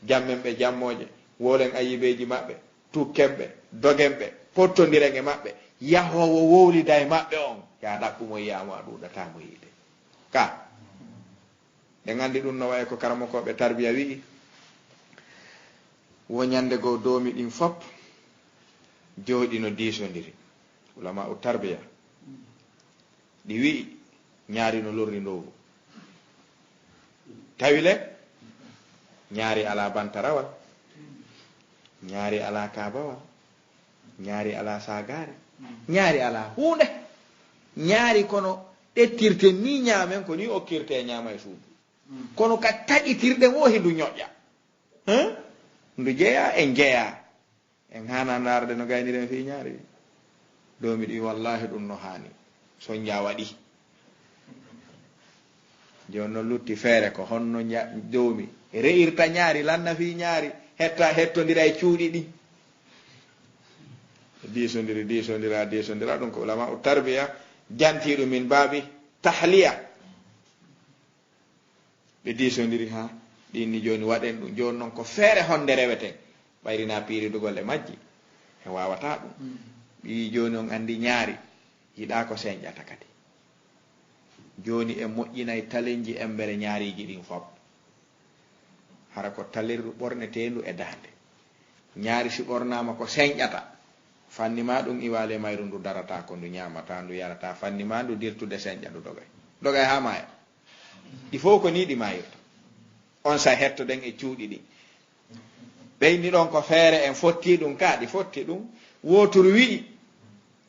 jammen ɓe jammoje wolen ayibeji maɓɓe tukkenɓe dogenɓe pottodiren e maɓɓe yahowo wowlida e maɓɓe on ya ɗaɓɓumo yiyamo a ɗuɗatamo yiide ka en andi ɗum no wayi ko karamokoɓe tarbiya wi'i woñande goo doomi ɗin fop jooɗi no diisodiri ulama u tarbiya ɗi wi'i ñaari no lorri ndowru tawi le ñaari ala bantarawal ñaari ala kabawal ñaari ala sagare ñaari ala hunde ñaari kono ɗettirte ni ñaamen ko ni okkirte e ñaama e suudu kono ka taƴitirɗe wo hindu ñoƴƴa ndu jeeya en jeeya en hana ndarde no gayniren fi ñaari domi ɗi wallahi ɗum no hani soñja waɗi joni no lutti feere ko honno domi re'irta ñaari lanna fi ñaari hetta hettodira e cuuɗi ɗi diisodira ɗum ko ulama u tarbiya jantiɗum min baabi tahliya ɓe diisodiri ha ɗinni joni waɗen ɗum joni noon ko feere honde reweten ɓayrina piiridugol e majji e wawata ɗum ɓi joni on andi ñaari yiɗa ko señƴata kadi joni e moƴƴinay talenji embere ñaariji ɗin fop hara ko talirru ɓornetendu e dande ñaari si ɓornama ko señƴata fannima ɗum iwale mayru ndu darata ko ndu ñamata ndu yarata fannima ndu dirtude señƴa ndu dogay ha maya il faut ko ni ɗi mayirta on sa hettoɗen e cuuɗi ɗi ɓeyni ɗon ko feere en fotti ɗum ka ɗi fotti ɗum wotoru wi'i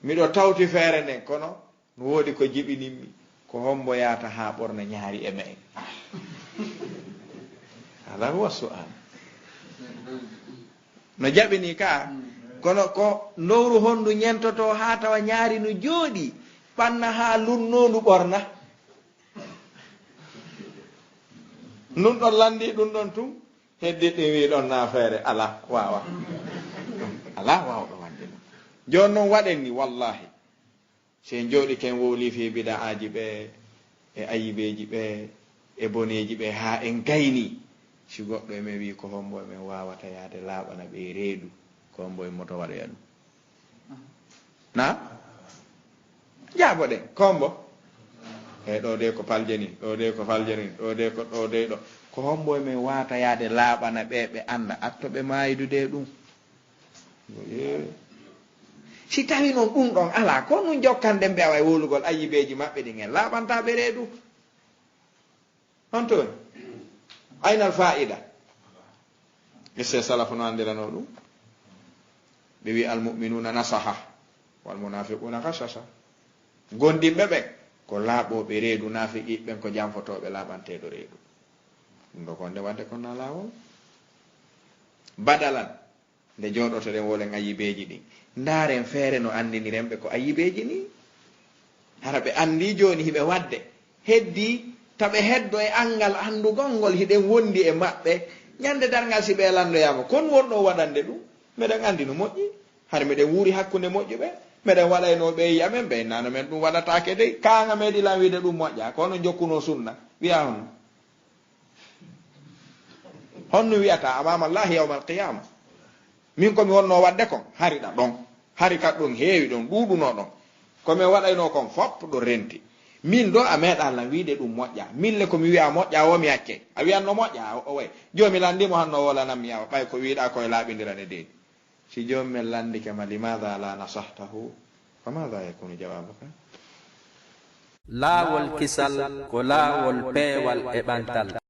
miɗo tawti feere nden kono no woodi ko jiɓinimmi ko hombo yaata ha ɓorna ñaari e me en ala huwa su'al no jaɓini ka kono ko ndowru hondu ñentoto ha tawa ñaari no jooɗi ɓanna ha lunnondu ɓorna ndun ɗon landi ɗum ɗon tum heddiɗɗi wi ɗon na feere ala wawa ala wawɗo wande ɗum joni noon waɗen ni wallahi sen jooɗi ken wowli fi bida aji ɓe e ayibeji ɓe e boneji ɓe ha en gayni si goɗɗo e men wi ko hombo men wawata yaade laaɓana ɓe reedu ko hombo e moto waɗoya ɗum na jaabo ɗen kombo e ɗo de ko paljeni ɗo de ko paljeni ɗo de ko ɗo de ɗo ko hombo men wata yaade laaɓana ɓe ɓe anda attoɓe mayidude ɗum si tawi noon ɗum ɗon ala ko nun jokkanden ɓe awa e wolugol ayibeji maɓɓe ɗin en laaɓantaɓe reedu on toon aynal fa'ida isse salafu no andirano ɗum ɓe wi almuminuna nasaha walmunafiquna kasasa gondinɓe ɓen ko laaɓoɓe reedu nafiqiɓen ko janfotoɓe laaɓanteɗo reedu ɗum ɗo ko nde wadde konna laawol badalan nde jooɗotoɗen wolen ayibeji ɗin ndaaren feere no andiniren ɓe ko ayibeji ni hara ɓe andi joni hiɓe wadde heddi taɓe heddo e angal andugol ngol hiɗen wondi e maɓɓe ñande dargal si ɓe landoyama kon wonɗo waɗande ɗum meɗen andi no moƴƴi har meɗen wuuri hakkunde moƴƴuɓe meɗen waɗayno ɓe yiyamen ɓe nano men ɗum waɗatake de kaanga meɗi lan wiide ɗum moƴƴa kono jokkuno sunna wiya honno honno wiyata amamallahi yawma alqiyama min komi wonno wadde kon hariɗa ɗon hari kat ɗum heewi ɗon ɗuɗuno ɗon komi waɗayno kon fop ɗo renti min ɗo a meeɗa lan wiide ɗum moƴƴa min le komi wiya moƴƴa womi acce a wiyanno moƴƴa o way joni landimo hanno wolanammi yawa ɓay ko wiiɗa koye laaɓidirane deedi si joni min landike ma limadha la nasahtahu fa madha yakunu jawabuka laawol kisal ko laawol peewal e ɓantal